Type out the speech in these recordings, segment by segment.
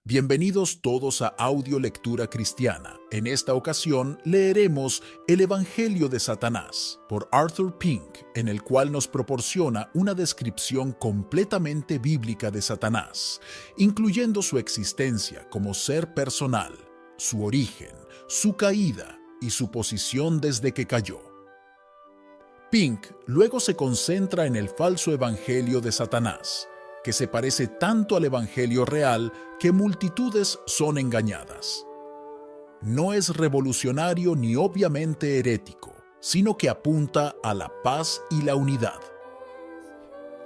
Bienvenidos todos a Audio Lectura Cristiana. En esta ocasión leeremos El Evangelio de Satanás por Arthur Pink, en el cual nos proporciona una descripción completamente bíblica de Satanás, incluyendo su existencia como ser personal, su origen, su caída y su posición desde que cayó. Pink luego se concentra en el falso evangelio de Satanás, que se parece tanto al evangelio real que multitudes son engañadas. No es revolucionario ni obviamente herético, sino que apunta a la paz y la unidad.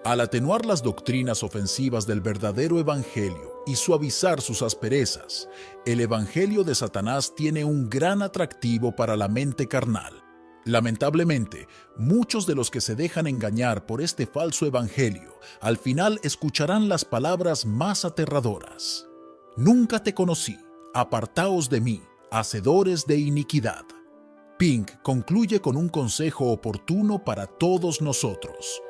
Al atenuar las doctrinas ofensivas del verdadero evangelio y suavizar sus asperezas, el evangelio de Satanás tiene un gran atractivo para la mente carnal. Lamentablemente, muchos de los que se dejan engañar por este falso evangelio, al final escucharán las palabras más aterradoras. Nunca te conocí, apartaos de mí, hacedores de iniquidad. Pink concluye con un consejo oportuno para todos nosotros.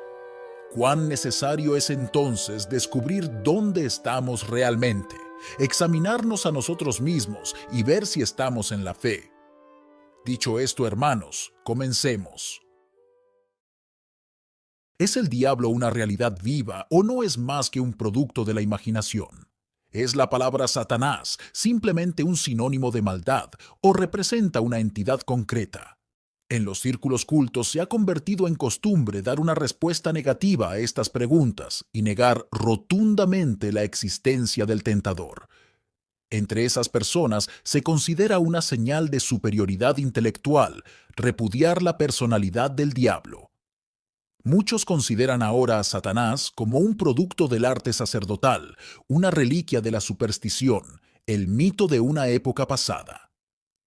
Cuán necesario es entonces descubrir dónde estamos realmente, examinarnos a nosotros mismos y ver si estamos en la fe. Dicho esto, hermanos, comencemos. ¿Es el diablo una realidad viva o no es más que un producto de la imaginación? ¿Es la palabra Satanás simplemente un sinónimo de maldad o representa una entidad concreta? En los círculos cultos se ha convertido en costumbre dar una respuesta negativa a estas preguntas y negar rotundamente la existencia del tentador. Entre esas personas se considera una señal de superioridad intelectual repudiar la personalidad del diablo. Muchos consideran ahora a Satanás como un producto del arte sacerdotal, una reliquia de la superstición, el mito de una época pasada.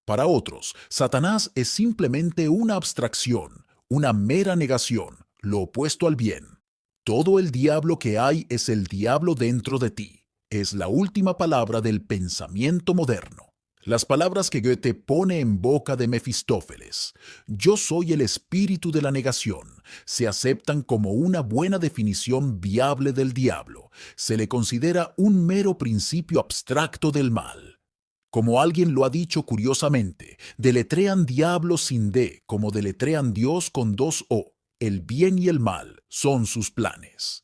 Para otros, Satanás es simplemente una abstracción, una mera negación, lo opuesto al bien. Todo el diablo que hay es el diablo dentro de ti. Es la última palabra del pensamiento moderno. Las palabras que Goethe pone en boca de Mefistófeles, yo soy el espíritu de la negación, se aceptan como una buena definición viable del diablo. Se le considera un mero principio abstracto del mal. Como alguien lo ha dicho curiosamente, deletrean diablo sin D como deletrean Dios con dos O. El bien y el mal son sus planes.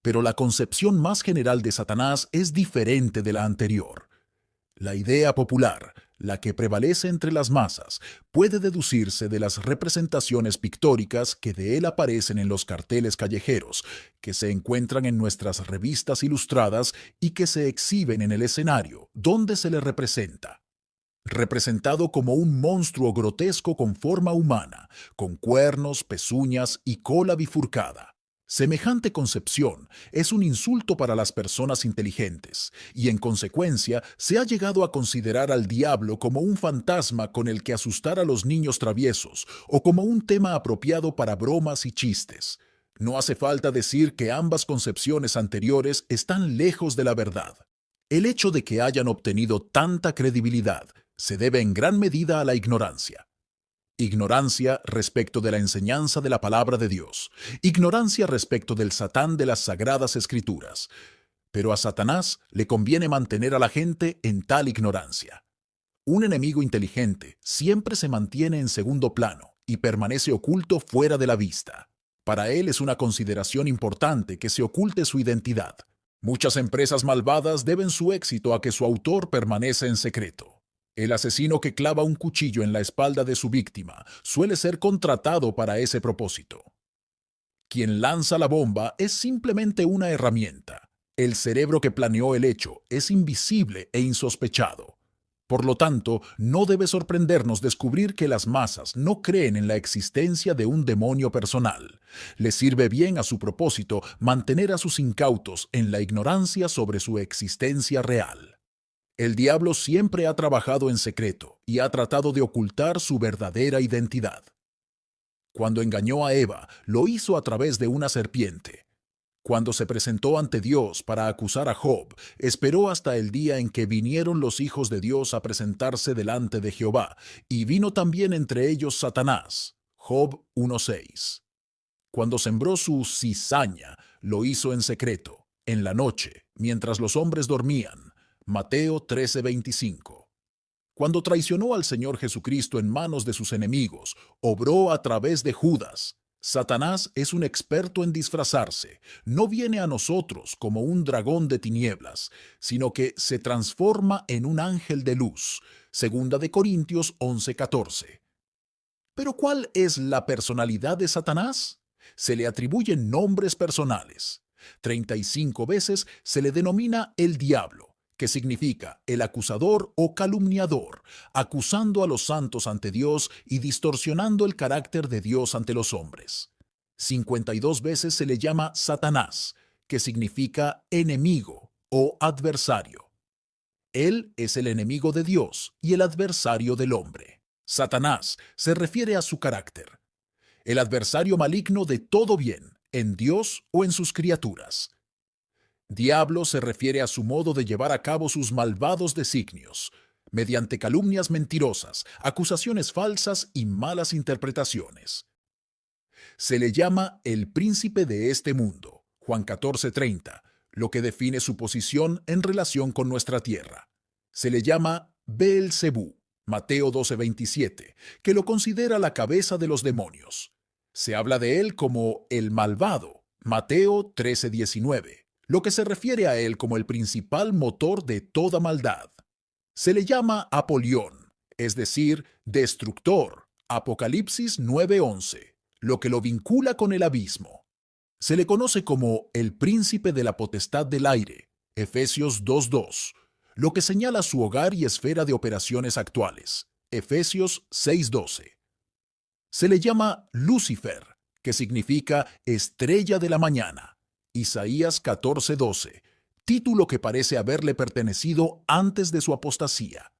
Pero la concepción más general de Satanás es diferente de la anterior. La idea popular, la que prevalece entre las masas, puede deducirse de las representaciones pictóricas que de él aparecen en los carteles callejeros, que se encuentran en nuestras revistas ilustradas y que se exhiben en el escenario, donde se le representa. Representado como un monstruo grotesco con forma humana, con cuernos, pezuñas y cola bifurcada. Semejante concepción es un insulto para las personas inteligentes y, en consecuencia, se ha llegado a considerar al diablo como un fantasma con el que asustar a los niños traviesos o como un tema apropiado para bromas y chistes. No hace falta decir que ambas concepciones anteriores están lejos de la verdad. El hecho de que hayan obtenido tanta credibilidad se debe en gran medida a la ignorancia. Ignorancia respecto de la enseñanza de la palabra de Dios. Ignorancia respecto del Satán de las Sagradas Escrituras. Pero a Satanás le conviene mantener a la gente en tal ignorancia. Un enemigo inteligente siempre se mantiene en segundo plano y permanece oculto fuera de la vista. Para él es una consideración importante que se oculte su identidad. Muchas empresas malvadas deben su éxito a que su autor permanece en secreto. El asesino que clava un cuchillo en la espalda de su víctima suele ser contratado para ese propósito. Quien lanza la bomba es simplemente una herramienta. El cerebro que planeó el hecho es invisible e insospechado. Por lo tanto, no debe sorprendernos descubrir que las masas no creen en la existencia de un demonio personal. Les sirve bien a su propósito mantener a sus incautos en la ignorancia sobre su existencia real. El diablo siempre ha trabajado en secreto y ha tratado de ocultar su verdadera identidad. Cuando engañó a Eva, lo hizo a través de una serpiente. Cuando se presentó ante Dios para acusar a Job, esperó hasta el día en que vinieron los hijos de Dios a presentarse delante de Jehová, y vino también entre ellos Satanás. Job 1:6. Cuando sembró su cizaña, lo hizo en secreto, en la noche, mientras los hombres dormían. Mateo 13:25. Cuando traicionó al Señor Jesucristo en manos de sus enemigos, obró a través de Judas. Satanás es un experto en disfrazarse. No viene a nosotros como un dragón de tinieblas, sino que se transforma en un ángel de luz. Segunda de Corintios 11:14. Pero ¿cuál es la personalidad de Satanás? Se le atribuyen nombres personales. 35 veces se le denomina el diablo, que significa el acusador o calumniador, acusando a los santos ante Dios y distorsionando el carácter de Dios ante los hombres. 52 veces se le llama Satanás, que significa enemigo o adversario. Él es el enemigo de Dios y el adversario del hombre. Satanás se refiere a su carácter, el adversario maligno de todo bien, en Dios o en sus criaturas. Diablo se refiere a su modo de llevar a cabo sus malvados designios, mediante calumnias mentirosas, acusaciones falsas y malas interpretaciones. Se le llama el príncipe de este mundo, Juan 14:30, lo que define su posición en relación con nuestra tierra. Se le llama Beelzebú, Mateo 12:27, que lo considera la cabeza de los demonios. Se habla de él como el malvado, Mateo 13:19, lo que se refiere a él como el principal motor de toda maldad. Se le llama Apolión, es decir, destructor, Apocalipsis 9:11, lo que lo vincula con el abismo. Se le conoce como el príncipe de la potestad del aire, Efesios 2:2, lo que señala su hogar y esfera de operaciones actuales, Efesios 6:12. Se le llama Lucifer, que significa estrella de la mañana, Isaías 14:12, título que parece haberle pertenecido antes de su apostasía.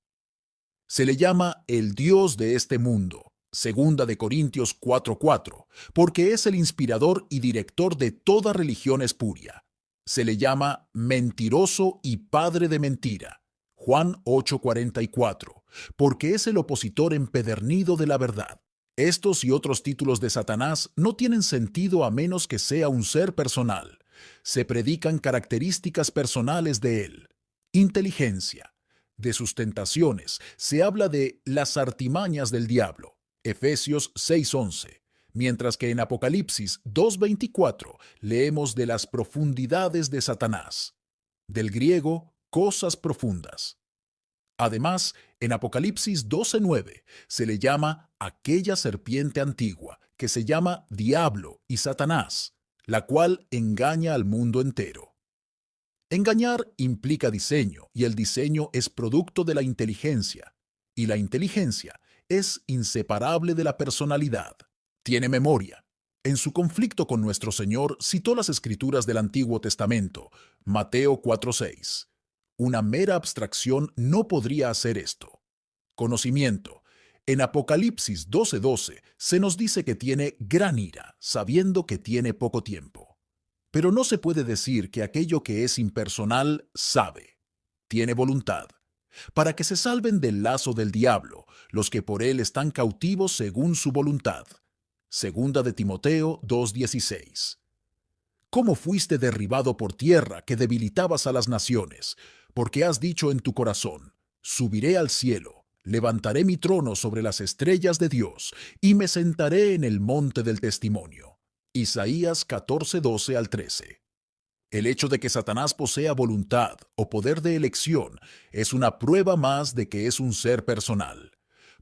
Se le llama el Dios de este mundo, Segunda de Corintios 4:4, porque es el inspirador y director de toda religión espuria. Se le llama mentiroso y padre de mentira, Juan 8:44, porque es el opositor empedernido de la verdad. Estos y otros títulos de Satanás no tienen sentido a menos que sea un ser personal. Se predican características personales de él. Inteligencia. De sus tentaciones se habla de las artimañas del diablo, Efesios 6:11, mientras que en Apocalipsis 2:24 leemos de las profundidades de Satanás, del griego cosas profundas. Además, en Apocalipsis 12:9 se le llama aquella serpiente antigua, que se llama Diablo y Satanás, la cual engaña al mundo entero. Engañar implica diseño, y el diseño es producto de la inteligencia, y la inteligencia es inseparable de la personalidad. Tiene memoria. En su conflicto con nuestro Señor citó las escrituras del Antiguo Testamento, Mateo 4:6. Una mera abstracción no podría hacer esto. Conocimiento. En Apocalipsis 12:12 se nos dice que tiene gran ira, sabiendo que tiene poco tiempo. Pero no se puede decir que aquello que es impersonal sabe. Tiene voluntad. Para que se salven del lazo del diablo, los que por él están cautivos según su voluntad. Segunda de Timoteo 2:16. ¿Cómo fuiste derribado por tierra que debilitabas a las naciones? Porque has dicho en tu corazón, subiré al cielo, levantaré mi trono sobre las estrellas de Dios, y me sentaré en el monte del testimonio. Isaías 14:12 al 13. El hecho de que Satanás posea voluntad o poder de elección es una prueba más de que es un ser personal.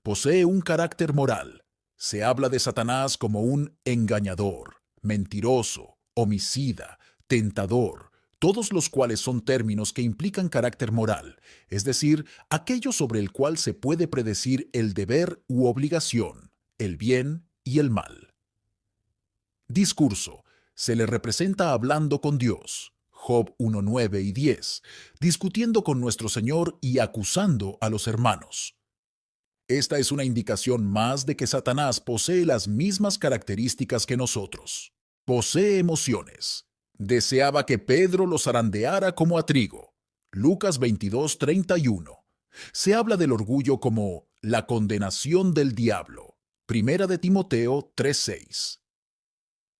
Posee un carácter moral. Se habla de Satanás como un engañador, mentiroso, homicida, tentador, todos los cuales son términos que implican carácter moral, es decir, aquello sobre el cual se puede predecir el deber u obligación, el bien y el mal. Discurso. Se le representa hablando con Dios, Job 1:9 y 10, discutiendo con nuestro Señor y acusando a los hermanos. Esta es una indicación más de que Satanás posee las mismas características que nosotros. Posee emociones. Deseaba que Pedro lo zarandeara como a trigo. Lucas 22:31. Se habla del orgullo como la condenación del diablo. Primera de Timoteo 3:6.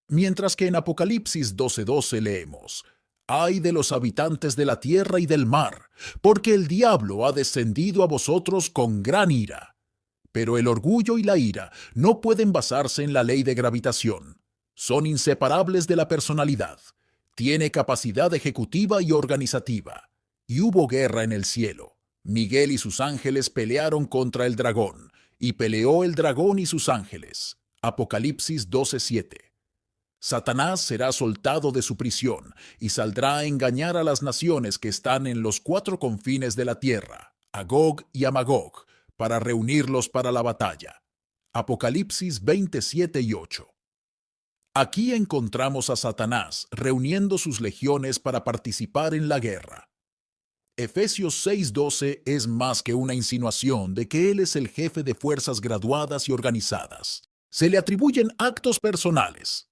Mientras que en Apocalipsis 12:12 leemos, Ay de los habitantes de la tierra y del mar, porque el diablo ha descendido a vosotros con gran ira. Pero el orgullo y la ira no pueden basarse en la ley de gravitación. Son inseparables de la personalidad. Tiene capacidad ejecutiva y organizativa. Y hubo guerra en el cielo. Miguel y sus ángeles pelearon contra el dragón, y peleó el dragón y sus ángeles. Apocalipsis 12:7. Satanás será soltado de su prisión y saldrá a engañar a las naciones que están en los cuatro confines de la tierra, a Gog y a Magog, para reunirlos para la batalla. Apocalipsis 27:8. Aquí encontramos a Satanás reuniendo sus legiones para participar en la guerra. Efesios 6:12 es más que una insinuación de que él es el jefe de fuerzas graduadas y organizadas. Se le atribuyen actos personales.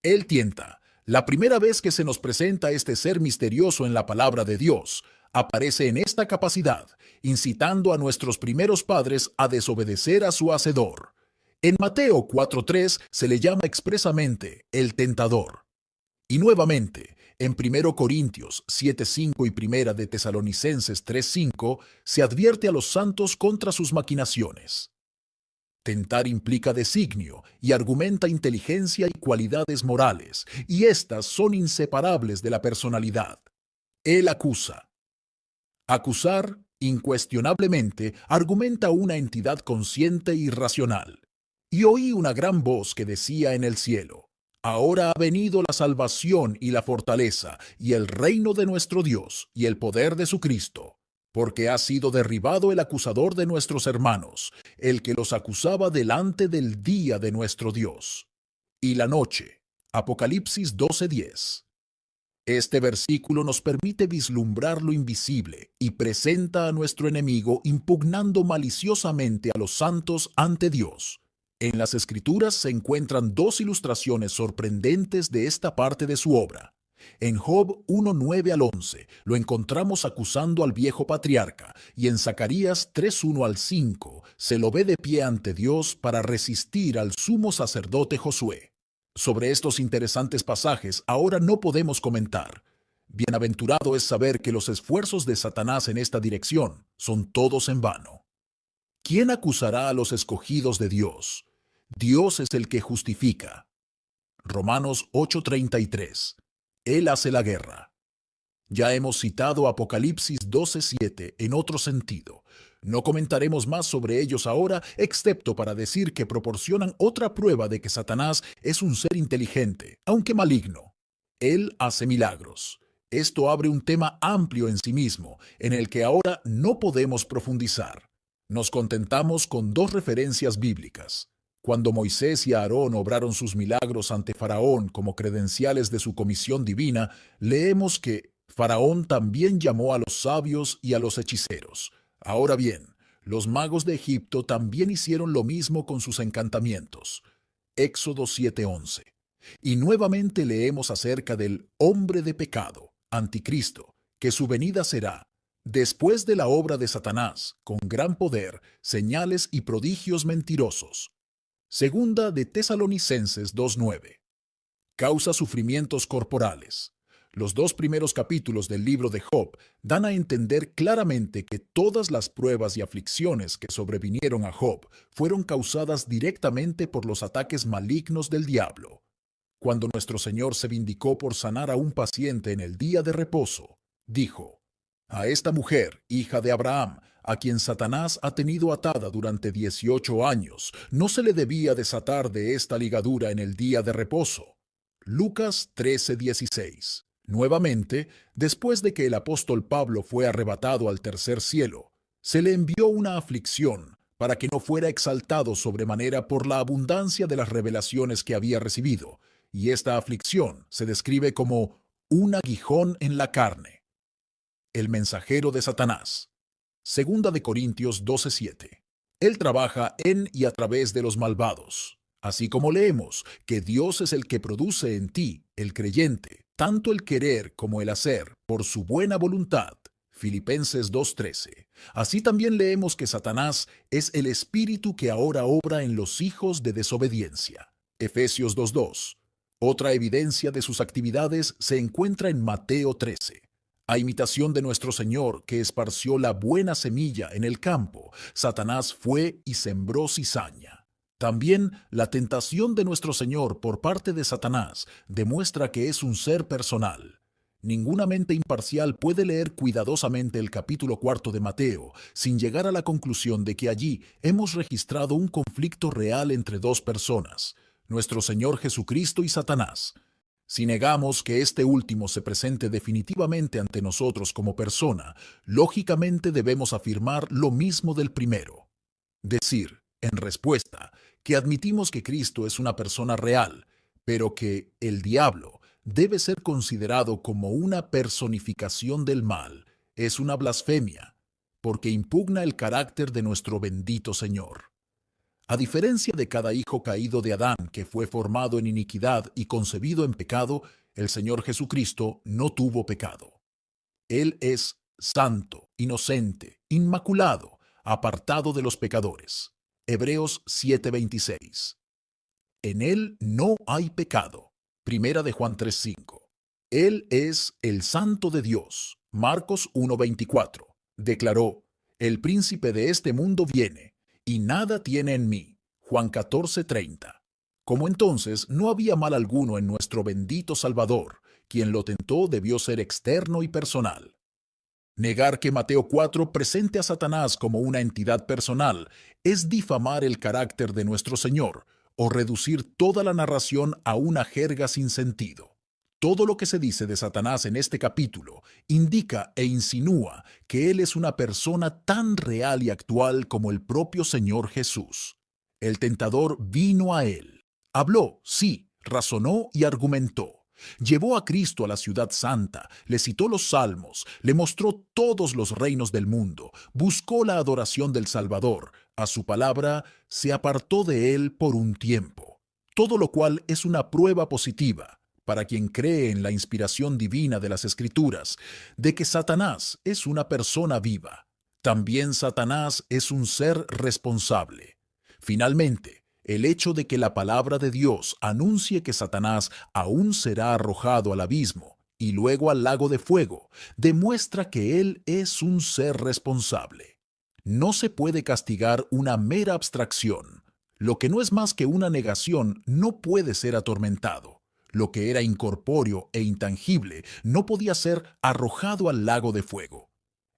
Él tienta. La primera vez que se nos presenta este ser misterioso en la palabra de Dios, aparece en esta capacidad, incitando a nuestros primeros padres a desobedecer a su Hacedor. En Mateo 4:3 se le llama expresamente el tentador. Y nuevamente, en 1 Corintios 7:5 y 1 de Tesalonicenses 3:5 se advierte a los santos contra sus maquinaciones. Tentar implica designio y argumenta inteligencia y cualidades morales, y éstas son inseparables de la personalidad. Él acusa. Acusar, incuestionablemente, argumenta una entidad consciente y racional. Y oí una gran voz que decía en el cielo: Ahora ha venido la salvación y la fortaleza, y el reino de nuestro Dios, y el poder de su Cristo, porque ha sido derribado el acusador de nuestros hermanos, el que los acusaba delante del día de nuestro Dios. Y la noche. Apocalipsis 12:10. Este versículo nos permite vislumbrar lo invisible y presenta a nuestro enemigo impugnando maliciosamente a los santos ante Dios. En las Escrituras se encuentran dos ilustraciones sorprendentes de esta parte de su obra. En Job 1:9 al 11 lo encontramos acusando al viejo patriarca, y en Zacarías 3:1 al 5 se lo ve de pie ante Dios para resistir al sumo sacerdote Josué. Sobre estos interesantes pasajes ahora no podemos comentar. Bienaventurado es saber que los esfuerzos de Satanás en esta dirección son todos en vano. ¿Quién acusará a los escogidos de Dios? Dios es el que justifica. Romanos 8:33. Él hace la guerra. Ya hemos citado Apocalipsis 12:7 en otro sentido. No comentaremos más sobre ellos ahora, excepto para decir que proporcionan otra prueba de que Satanás es un ser inteligente, aunque maligno. Él hace milagros. Esto abre un tema amplio en sí mismo, en el que ahora no podemos profundizar. Nos contentamos con dos referencias bíblicas. Cuando Moisés y Aarón obraron sus milagros ante Faraón como credenciales de su comisión divina, leemos que Faraón también llamó a los sabios y a los hechiceros. Ahora bien, los magos de Egipto también hicieron lo mismo con sus encantamientos. Éxodo 7:11. Y nuevamente leemos acerca del hombre de pecado, Anticristo, que su venida será, después de la obra de Satanás, con gran poder, señales y prodigios mentirosos. Segunda de Tesalonicenses 2:9. Causa sufrimientos corporales. Los dos primeros capítulos del libro de Job dan a entender claramente que todas las pruebas y aflicciones que sobrevinieron a Job fueron causadas directamente por los ataques malignos del diablo. Cuando nuestro Señor se vindicó por sanar a un paciente en el día de reposo, dijo: A esta mujer, hija de Abraham, a quien Satanás ha tenido atada durante 18 años, no se le debía desatar de esta ligadura en el día de reposo. Lucas 13:16. Nuevamente, después de que el apóstol Pablo fue arrebatado al tercer cielo, se le envió una aflicción para que no fuera exaltado sobremanera por la abundancia de las revelaciones que había recibido, y esta aflicción se describe como un aguijón en la carne. El mensajero de Satanás. Segunda de Corintios 12:7. Él trabaja en y a través de los malvados. Así como leemos que Dios es el que produce en ti, el creyente, tanto el querer como el hacer, por su buena voluntad. Filipenses 2:13. Así también leemos que Satanás es el espíritu que ahora obra en los hijos de desobediencia. Efesios 2:2. Otra evidencia de sus actividades se encuentra en Mateo 13. A imitación de nuestro Señor, que esparció la buena semilla en el campo, Satanás fue y sembró cizaña. También la tentación de nuestro Señor por parte de Satanás demuestra que es un ser personal. Ninguna mente imparcial puede leer cuidadosamente el capítulo 4 de Mateo sin llegar a la conclusión de que allí hemos registrado un conflicto real entre dos personas, nuestro Señor Jesucristo y Satanás. Si negamos que este último se presente definitivamente ante nosotros como persona, lógicamente debemos afirmar lo mismo del primero. Decir, en respuesta, que admitimos que Cristo es una persona real, pero que el diablo debe ser considerado como una personificación del mal, es una blasfemia, porque impugna el carácter de nuestro bendito Señor. A diferencia de cada hijo caído de Adán que fue formado en iniquidad y concebido en pecado, el Señor Jesucristo no tuvo pecado. Él es santo, inocente, inmaculado, apartado de los pecadores. Hebreos 7:26. En Él no hay pecado. Primera de Juan 3:5. Él es el santo de Dios. Marcos 1:24. Declaró, el príncipe de este mundo viene, y nada tiene en mí. Juan 14:30. Como entonces no había mal alguno en nuestro bendito Salvador, quien lo tentó debió ser externo y personal. Negar que Mateo 4 presente a Satanás como una entidad personal es difamar el carácter de nuestro Señor o reducir toda la narración a una jerga sin sentido. Todo lo que se dice de Satanás en este capítulo indica e insinúa que él es una persona tan real y actual como el propio Señor Jesús. El tentador vino a él. Habló, sí, razonó y argumentó. Llevó a Cristo a la ciudad santa, le citó los salmos, le mostró todos los reinos del mundo, buscó la adoración del Salvador, a su palabra se apartó de él por un tiempo. Todo lo cual es una prueba positiva, para quien cree en la inspiración divina de las Escrituras, de que Satanás es una persona viva. También Satanás es un ser responsable. Finalmente, el hecho de que la palabra de Dios anuncie que Satanás aún será arrojado al abismo y luego al lago de fuego, demuestra que él es un ser responsable. No se puede castigar una mera abstracción. Lo que no es más que una negación no puede ser atormentado. Lo que era incorpóreo e intangible no podía ser arrojado al lago de fuego.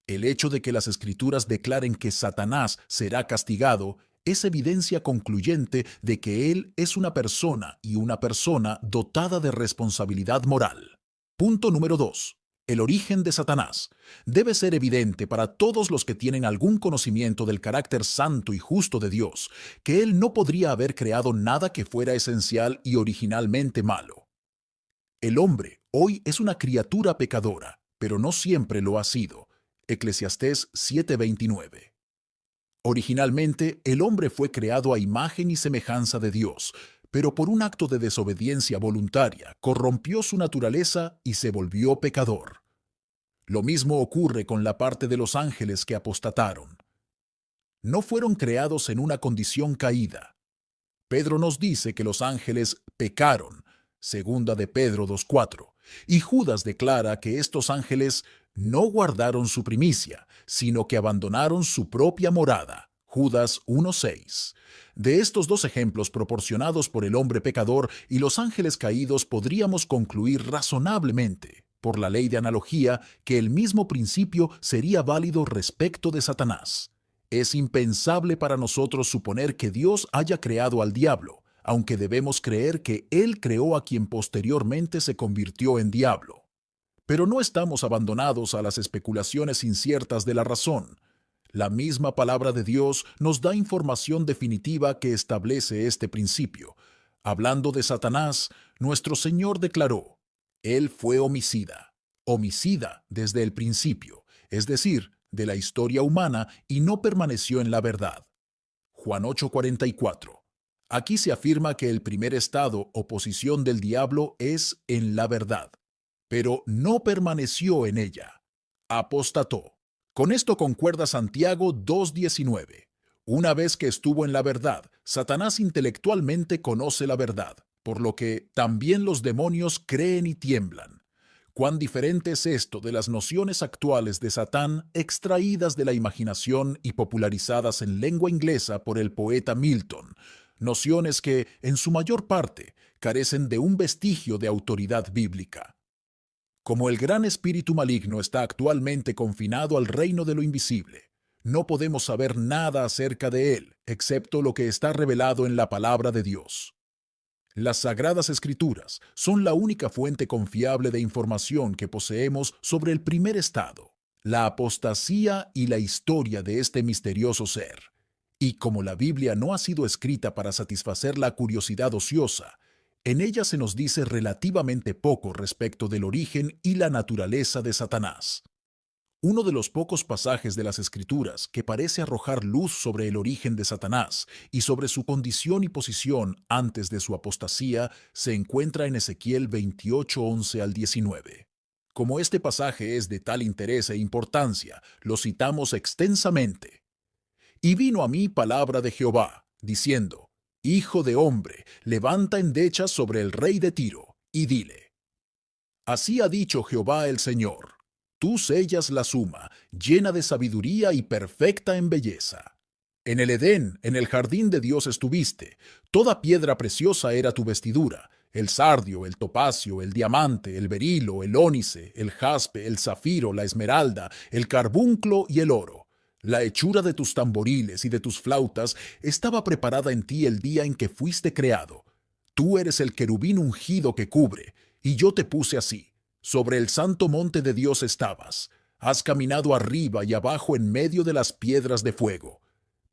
El hecho de que las Escrituras declaren que Satanás será castigado es evidencia concluyente de que él es una persona y una persona dotada de responsabilidad moral. Punto número 2. El origen de Satanás. Debe ser evidente para todos los que tienen algún conocimiento del carácter santo y justo de Dios, que él no podría haber creado nada que fuera esencial y originalmente malo. El hombre hoy es una criatura pecadora, pero no siempre lo ha sido. Eclesiastés 7:29. Originalmente, el hombre fue creado a imagen y semejanza de Dios, pero por un acto de desobediencia voluntaria corrompió su naturaleza y se volvió pecador. Lo mismo ocurre con la parte de los ángeles que apostataron. No fueron creados en una condición caída. Pedro nos dice que los ángeles pecaron, segunda de Pedro 2:4, y Judas declara que estos ángeles no guardaron su primicia, sino que abandonaron su propia morada. Judas 1:6. De estos dos ejemplos proporcionados por el hombre pecador y los ángeles caídos podríamos concluir razonablemente, por la ley de analogía, que el mismo principio sería válido respecto de Satanás. Es impensable para nosotros suponer que Dios haya creado al diablo, aunque debemos creer que Él creó a quien posteriormente se convirtió en diablo. Pero no estamos abandonados a las especulaciones inciertas de la razón. La misma palabra de Dios nos da información definitiva que establece este principio. Hablando de Satanás, nuestro Señor declaró, Él fue homicida desde el principio, es decir, de la historia humana, y no permaneció en la verdad. Juan 8:44. Aquí se afirma que el primer estado o posición del diablo es en la verdad, pero no permaneció en ella. Apostató. Con esto concuerda Santiago 2:19. Una vez que estuvo en la verdad, Satanás intelectualmente conoce la verdad, por lo que también los demonios creen y tiemblan. Cuán diferente es esto de las nociones actuales de Satán extraídas de la imaginación y popularizadas en lengua inglesa por el poeta Milton, nociones que, en su mayor parte, carecen de un vestigio de autoridad bíblica. Como el gran espíritu maligno está actualmente confinado al reino de lo invisible, no podemos saber nada acerca de él, excepto lo que está revelado en la palabra de Dios. Las Sagradas Escrituras son la única fuente confiable de información que poseemos sobre el primer estado, la apostasía y la historia de este misterioso ser. Y como la Biblia no ha sido escrita para satisfacer la curiosidad ociosa, en ella se nos dice relativamente poco respecto del origen y la naturaleza de Satanás. Uno de los pocos pasajes de las Escrituras que parece arrojar luz sobre el origen de Satanás y sobre su condición y posición antes de su apostasía se encuentra en Ezequiel 28:11 al 19. Como este pasaje es de tal interés e importancia, lo citamos extensamente. Y vino a mí palabra de Jehová, diciendo: Hijo de hombre, levanta endechas sobre el rey de Tiro, y dile: Así ha dicho Jehová el Señor: Tú sellas la suma, llena de sabiduría y perfecta en belleza. En el Edén, en el jardín de Dios estuviste. Toda piedra preciosa era tu vestidura: el sardio, el topacio, el diamante, el berilo, el ónice, el jaspe, el zafiro, la esmeralda, el carbunclo y el oro. La hechura de tus tamboriles y de tus flautas estaba preparada en ti el día en que fuiste creado. Tú eres el querubín ungido que cubre, y yo te puse así. Sobre el santo monte de Dios estabas. Has caminado arriba y abajo en medio de las piedras de fuego.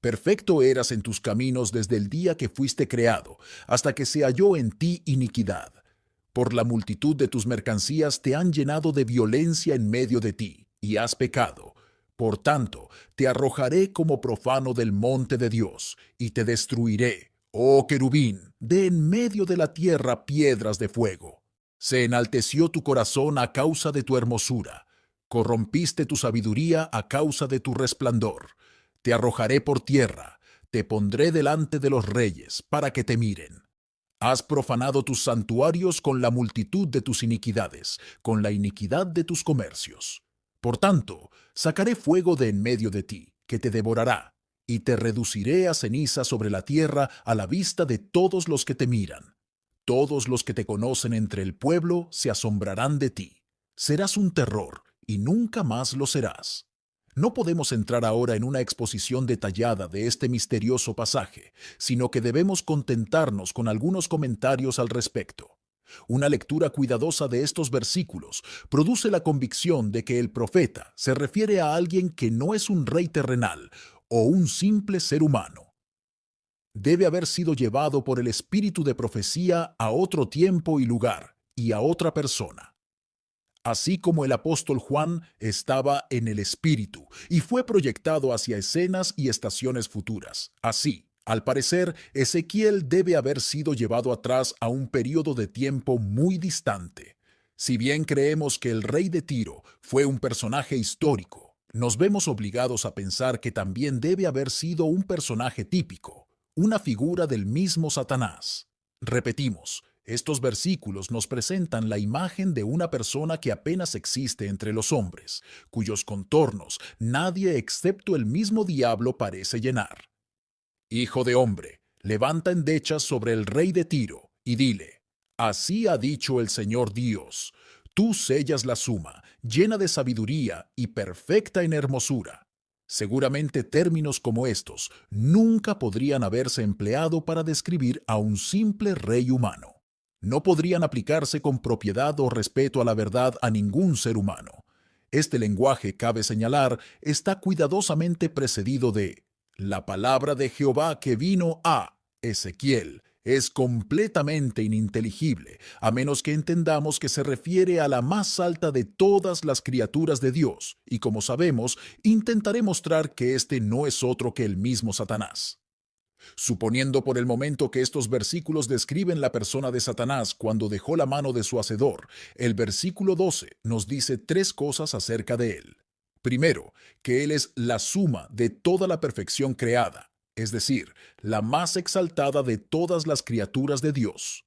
Perfecto eras en tus caminos desde el día que fuiste creado, hasta que se halló en ti iniquidad. Por la multitud de tus mercancías te han llenado de violencia en medio de ti, y has pecado. Por tanto, te arrojaré como profano del monte de Dios, y te destruiré, oh querubín, de en medio de la tierra piedras de fuego. Se enalteció tu corazón a causa de tu hermosura. Corrompiste tu sabiduría a causa de tu resplandor. Te arrojaré por tierra, te pondré delante de los reyes, para que te miren. Has profanado tus santuarios con la multitud de tus iniquidades, con la iniquidad de tus comercios. Por tanto, sacaré fuego de en medio de ti, que te devorará, y te reduciré a ceniza sobre la tierra a la vista de todos los que te miran. Todos los que te conocen entre el pueblo se asombrarán de ti. Serás un terror, y nunca más lo serás. No podemos entrar ahora en una exposición detallada de este misterioso pasaje, sino que debemos contentarnos con algunos comentarios al respecto. Una lectura cuidadosa de estos versículos produce la convicción de que el profeta se refiere a alguien que no es un rey terrenal o un simple ser humano. Debe haber sido llevado por el espíritu de profecía a otro tiempo y lugar, y a otra persona. Así como el apóstol Juan estaba en el espíritu y fue proyectado hacia escenas y estaciones futuras. Así, al parecer, Ezequiel debe haber sido llevado atrás a un periodo de tiempo muy distante. Si bien creemos que el rey de Tiro fue un personaje histórico, nos vemos obligados a pensar que también debe haber sido un personaje típico, una figura del mismo Satanás. Repetimos, estos versículos nos presentan la imagen de una persona que apenas existe entre los hombres, cuyos contornos nadie excepto el mismo diablo parece llenar. Hijo de hombre, levanta endechas sobre el rey de Tiro, y dile: Así ha dicho el Señor Dios, tú sellas la suma, llena de sabiduría y perfecta en hermosura. Seguramente términos como estos nunca podrían haberse empleado para describir a un simple rey humano. No podrían aplicarse con propiedad o respeto a la verdad a ningún ser humano. Este lenguaje, cabe señalar, está cuidadosamente precedido de la palabra de Jehová que vino a Ezequiel. Es completamente ininteligible, a menos que entendamos que se refiere a la más alta de todas las criaturas de Dios, y como sabemos, intentaré mostrar que este no es otro que el mismo Satanás. Suponiendo por el momento que estos versículos describen la persona de Satanás cuando dejó la mano de su hacedor, el versículo 12 nos dice tres cosas acerca de él. Primero, que él es la suma de toda la perfección creada, es decir, la más exaltada de todas las criaturas de Dios.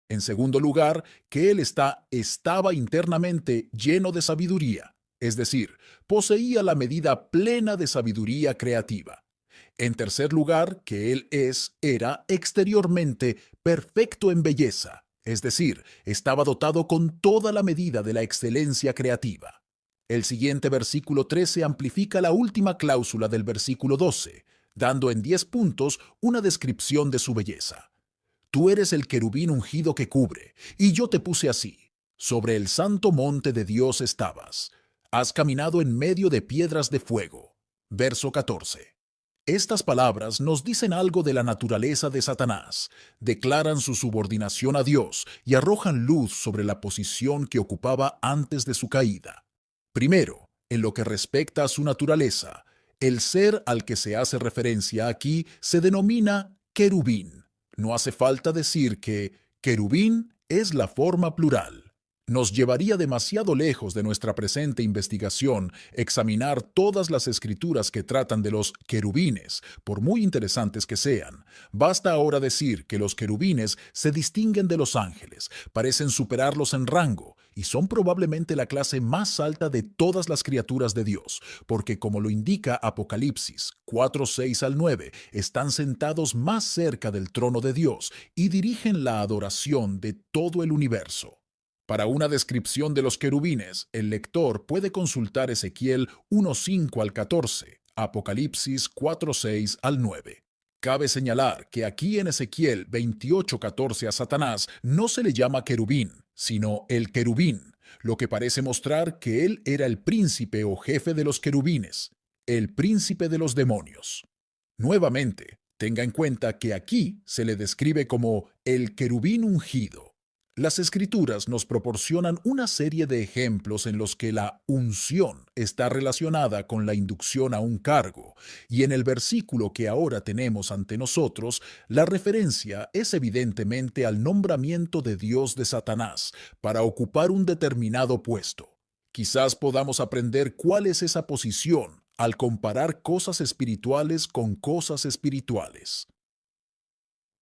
En segundo lugar, que él estaba internamente lleno de sabiduría, es decir, poseía la medida plena de sabiduría creativa. En tercer lugar, que él era exteriormente perfecto en belleza, es decir, estaba dotado con toda la medida de la excelencia creativa. El siguiente versículo 13 amplifica la última cláusula del versículo 12, dando en 10 puntos una descripción de su belleza. Tú eres el querubín ungido que cubre, y yo te puse así. Sobre el santo monte de Dios estabas. Has caminado en medio de piedras de fuego. Verso 14. Estas palabras nos dicen algo de la naturaleza de Satanás, declaran su subordinación a Dios y arrojan luz sobre la posición que ocupaba antes de su caída. Primero, en lo que respecta a su naturaleza, el ser al que se hace referencia aquí se denomina querubín. No hace falta decir que querubín es la forma plural. Nos llevaría demasiado lejos de nuestra presente investigación examinar todas las escrituras que tratan de los querubines, por muy interesantes que sean. Basta ahora decir que los querubines se distinguen de los ángeles, parecen superarlos en rango, y son probablemente la clase más alta de todas las criaturas de Dios, porque como lo indica Apocalipsis 4:6 al 9, están sentados más cerca del trono de Dios y dirigen la adoración de todo el universo. Para una descripción de los querubines, el lector puede consultar Ezequiel 1:5 al 14, Apocalipsis 4:6 al 9. Cabe señalar que aquí en Ezequiel 28:14 a Satanás no se le llama querubín, sino el querubín, lo que parece mostrar que él era el príncipe o jefe de los querubines, el príncipe de los demonios. Nuevamente, tenga en cuenta que aquí se le describe como el querubín ungido. Las escrituras nos proporcionan una serie de ejemplos en los que la unción está relacionada con la inducción a un cargo, y en el versículo que ahora tenemos ante nosotros, la referencia es evidentemente al nombramiento de Dios de Satanás para ocupar un determinado puesto. Quizás podamos aprender cuál es esa posición al comparar cosas espirituales con cosas espirituales.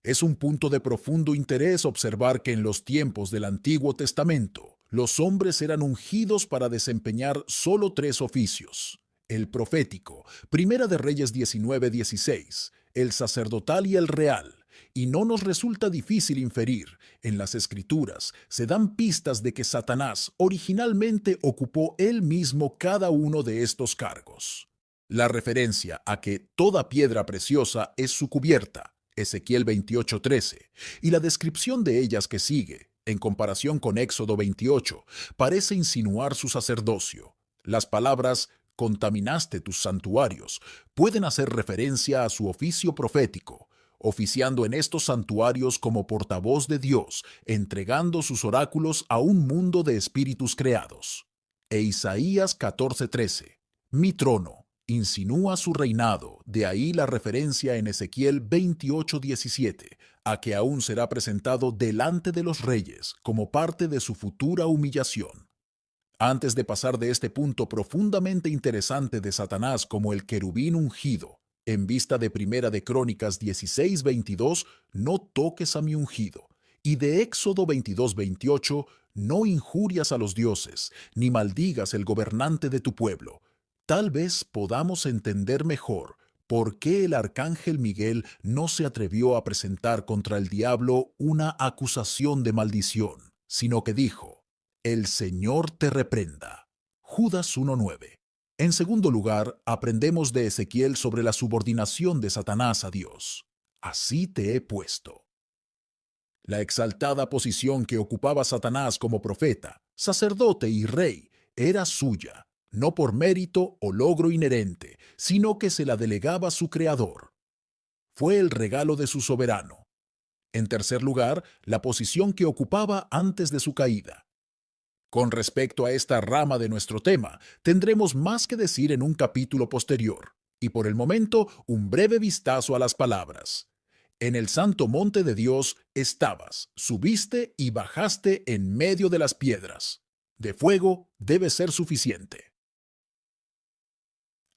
Es un punto de profundo interés observar que en los tiempos del Antiguo Testamento, los hombres eran ungidos para desempeñar solo tres oficios: el profético, Primera de Reyes 19:16, el sacerdotal y el real. Y no nos resulta difícil inferir, en las Escrituras se dan pistas de que Satanás originalmente ocupó él mismo cada uno de estos cargos. La referencia a que toda piedra preciosa es su cubierta, Ezequiel 28:13, y la descripción de ellas que sigue, en comparación con Éxodo 28, parece insinuar su sacerdocio. Las palabras «contaminaste tus santuarios» pueden hacer referencia a su oficio profético, oficiando en estos santuarios como portavoz de Dios, entregando sus oráculos a un mundo de espíritus creados. E Isaías 14:13, mi trono insinúa su reinado, de ahí la referencia en Ezequiel 28:17, a que aún será presentado delante de los reyes como parte de su futura humillación. Antes de pasar de este punto profundamente interesante de Satanás como el querubín ungido, en vista de Primera de Crónicas 16:22, no toques a mi ungido, y de Éxodo 22:28, no injurias a los dioses, ni maldigas el gobernante de tu pueblo. Tal vez podamos entender mejor por qué el arcángel Miguel no se atrevió a presentar contra el diablo una acusación de maldición, sino que dijo: «El Señor te reprenda». Judas 1:9. En segundo lugar, aprendemos de Ezequiel sobre la subordinación de Satanás a Dios. Así te he puesto. La exaltada posición que ocupaba Satanás como profeta, sacerdote y rey era suya, no por mérito o logro inherente, sino que se la delegaba su Creador. Fue el regalo de su soberano. En tercer lugar, la posición que ocupaba antes de su caída. Con respecto a esta rama de nuestro tema, tendremos más que decir en un capítulo posterior, y por el momento un breve vistazo a las palabras. En el santo monte de Dios estabas, subiste y bajaste en medio de las piedras. De fuego debe ser suficiente.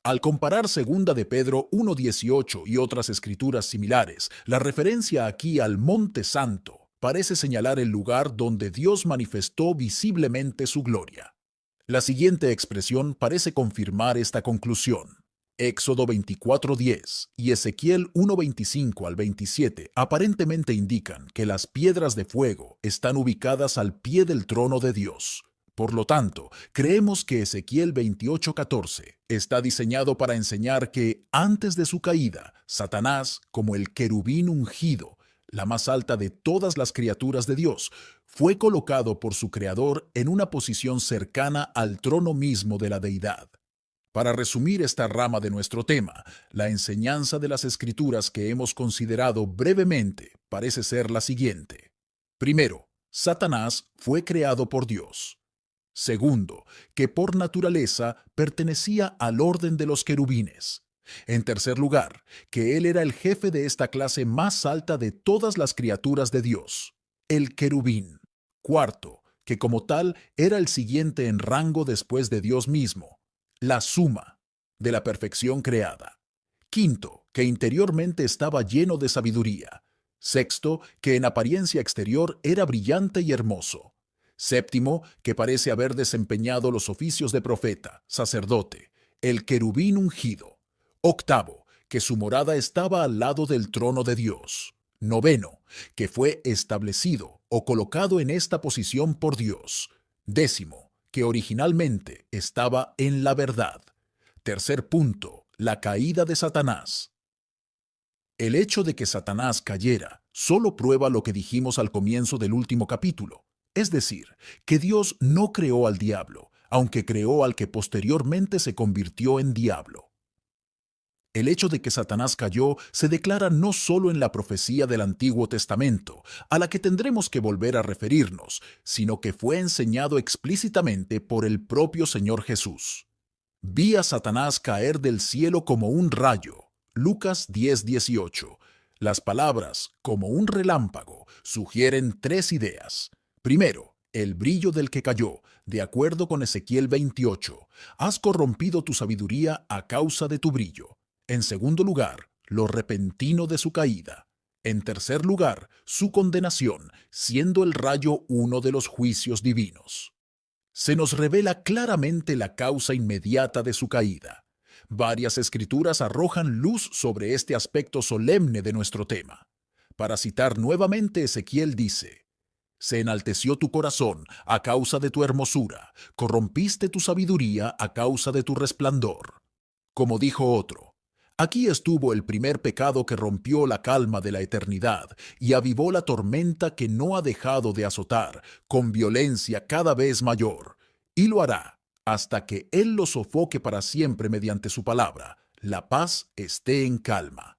Al comparar Segunda de Pedro 1:18 y otras escrituras similares, la referencia aquí al Monte Santo parece señalar el lugar donde Dios manifestó visiblemente su gloria. La siguiente expresión parece confirmar esta conclusión. Éxodo 24:10 y Ezequiel 1:25 al 27 aparentemente indican que las piedras de fuego están ubicadas al pie del trono de Dios. Por lo tanto, creemos que Ezequiel 28:14 está diseñado para enseñar que, antes de su caída, Satanás, como el querubín ungido, la más alta de todas las criaturas de Dios, fue colocado por su creador en una posición cercana al trono mismo de la deidad. Para resumir esta rama de nuestro tema, la enseñanza de las Escrituras que hemos considerado brevemente parece ser la siguiente. Primero, Satanás fue creado por Dios. Segundo, que por naturaleza pertenecía al orden de los querubines. En tercer lugar, que él era el jefe de esta clase más alta de todas las criaturas de Dios, el querubín. Cuarto, que como tal era el siguiente en rango después de Dios mismo, la suma de la perfección creada. Quinto, que interiormente estaba lleno de sabiduría. Sexto, que en apariencia exterior era brillante y hermoso. Séptimo, que parece haber desempeñado los oficios de profeta, sacerdote, el querubín ungido. Octavo, que su morada estaba al lado del trono de Dios. Noveno, que fue establecido o colocado en esta posición por Dios. Décimo, que originalmente estaba en la verdad. Tercer punto, la caída de Satanás. El hecho de que Satanás cayera solo prueba lo que dijimos al comienzo del último capítulo, es decir, que Dios no creó al diablo, aunque creó al que posteriormente se convirtió en diablo. El hecho de que Satanás cayó se declara no solo en la profecía del Antiguo Testamento, a la que tendremos que volver a referirnos, sino que fue enseñado explícitamente por el propio Señor Jesús. Vi a Satanás caer del cielo como un rayo. Lucas 10:18. Las palabras como un relámpago sugieren tres ideas. Primero, el brillo del que cayó, de acuerdo con Ezequiel 28. Has corrompido tu sabiduría a causa de tu brillo. En segundo lugar, lo repentino de su caída. En tercer lugar, su condenación, siendo el rayo uno de los juicios divinos. Se nos revela claramente la causa inmediata de su caída. Varias escrituras arrojan luz sobre este aspecto solemne de nuestro tema. Para citar nuevamente, Ezequiel dice: Se enalteció tu corazón a causa de tu hermosura, corrompiste tu sabiduría a causa de tu resplandor. Como dijo otro, aquí estuvo el primer pecado que rompió la calma de la eternidad y avivó la tormenta que no ha dejado de azotar, con violencia cada vez mayor, y lo hará hasta que Él lo sofoque para siempre mediante su palabra. La paz esté en calma.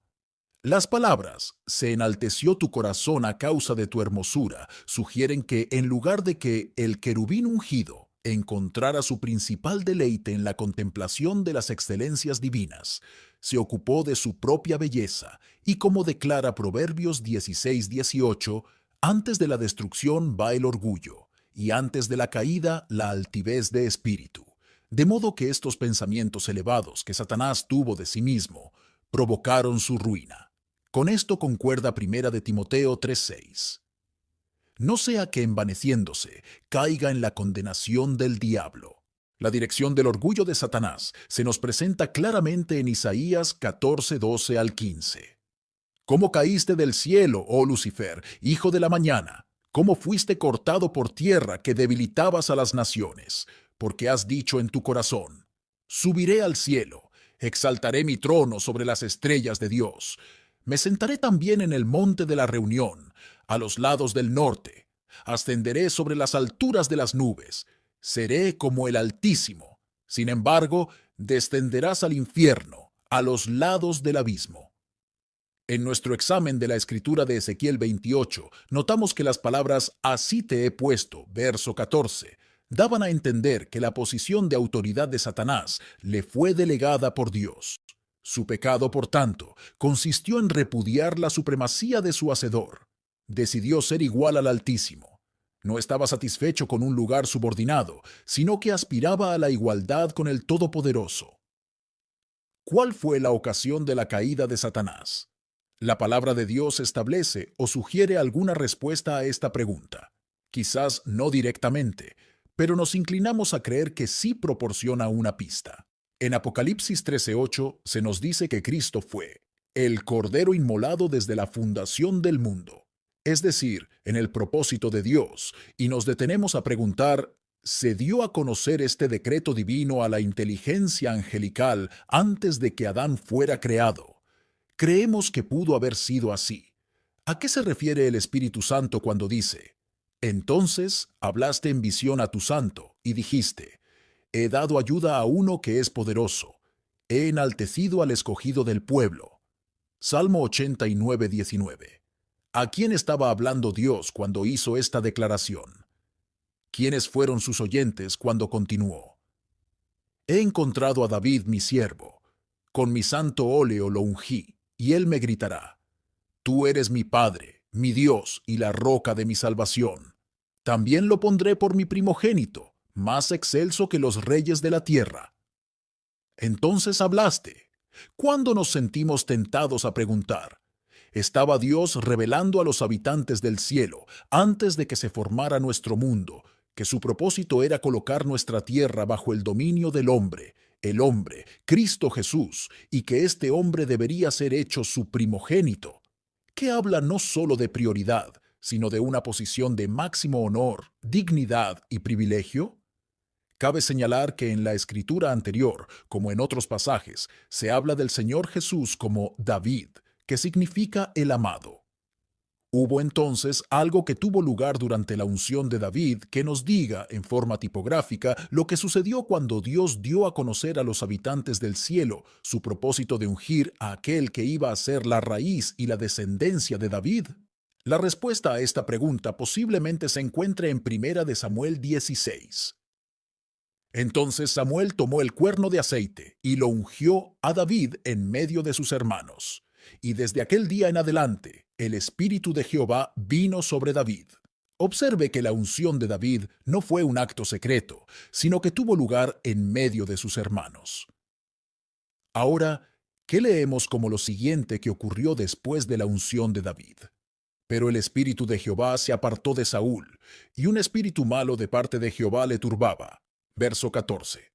Las palabras, se enalteció tu corazón a causa de tu hermosura, sugieren que en lugar de que el querubín ungido encontrara su principal deleite en la contemplación de las excelencias divinas, se ocupó de su propia belleza y, como declara Proverbios 16:18, antes de la destrucción va el orgullo y antes de la caída la altivez de espíritu. De modo que estos pensamientos elevados que Satanás tuvo de sí mismo provocaron su ruina. Con esto concuerda Primera de Timoteo 3:6. No sea que envaneciéndose caiga en la condenación del diablo. La dirección del orgullo de Satanás se nos presenta claramente en Isaías 14:12 al 15. ¿Cómo caíste del cielo, oh Lucifer, hijo de la mañana? ¿Cómo fuiste cortado por tierra que debilitabas a las naciones? Porque has dicho en tu corazón: subiré al cielo, exaltaré mi trono sobre las estrellas de Dios. Me sentaré también en el monte de la reunión, a los lados del norte. Ascenderé sobre las alturas de las nubes. Seré como el Altísimo. Sin embargo, descenderás al infierno, a los lados del abismo. En nuestro examen de la escritura de Ezequiel 28, notamos que las palabras «así te he puesto», verso 14, daban a entender que la posición de autoridad de Satanás le fue delegada por Dios. Su pecado, por tanto, consistió en repudiar la supremacía de su Hacedor. Decidió ser igual al Altísimo. No estaba satisfecho con un lugar subordinado, sino que aspiraba a la igualdad con el Todopoderoso. ¿Cuál fue la ocasión de la caída de Satanás? La palabra de Dios establece o sugiere alguna respuesta a esta pregunta. Quizás no directamente, pero nos inclinamos a creer que sí proporciona una pista. En Apocalipsis 13:8 se nos dice que Cristo fue el Cordero inmolado desde la fundación del mundo, es decir, en el propósito de Dios, y nos detenemos a preguntar, ¿se dio a conocer este decreto divino a la inteligencia angelical antes de que Adán fuera creado? Creemos que pudo haber sido así. ¿A qué se refiere el Espíritu Santo cuando dice, entonces hablaste en visión a tu santo y dijiste, he dado ayuda a uno que es poderoso, he enaltecido al escogido del pueblo? Salmo 89:19. ¿A quién estaba hablando Dios cuando hizo esta declaración? ¿Quiénes fueron sus oyentes cuando continuó? He encontrado a David mi siervo, con mi santo óleo lo ungí, y él me gritará, tú eres mi Padre, mi Dios y la roca de mi salvación. También lo pondré por mi primogénito, más excelso que los reyes de la tierra. Entonces hablaste. ¿Cuándo nos sentimos tentados a preguntar? ¿Estaba Dios revelando a los habitantes del cielo, antes de que se formara nuestro mundo, que su propósito era colocar nuestra tierra bajo el dominio del hombre, el hombre, Cristo Jesús, y que este hombre debería ser hecho su primogénito? Que habla no solo de prioridad, sino de una posición de máximo honor, dignidad y privilegio? Cabe señalar que en la escritura anterior, como en otros pasajes, se habla del Señor Jesús como David, que significa el amado. Hubo entonces algo que tuvo lugar durante la unción de David que nos diga, en forma tipográfica, lo que sucedió cuando Dios dio a conocer a los habitantes del cielo su propósito de ungir a aquel que iba a ser la raíz y la descendencia de David. La respuesta a esta pregunta posiblemente se encuentre en Primera de Samuel 16. Entonces Samuel tomó el cuerno de aceite y lo ungió a David en medio de sus hermanos. Y desde aquel día en adelante, el Espíritu de Jehová vino sobre David. Observe que la unción de David no fue un acto secreto, sino que tuvo lugar en medio de sus hermanos. Ahora, ¿qué leemos como lo siguiente que ocurrió después de la unción de David? Pero el Espíritu de Jehová se apartó de Saúl, y un espíritu malo de parte de Jehová le turbaba. Verso 14.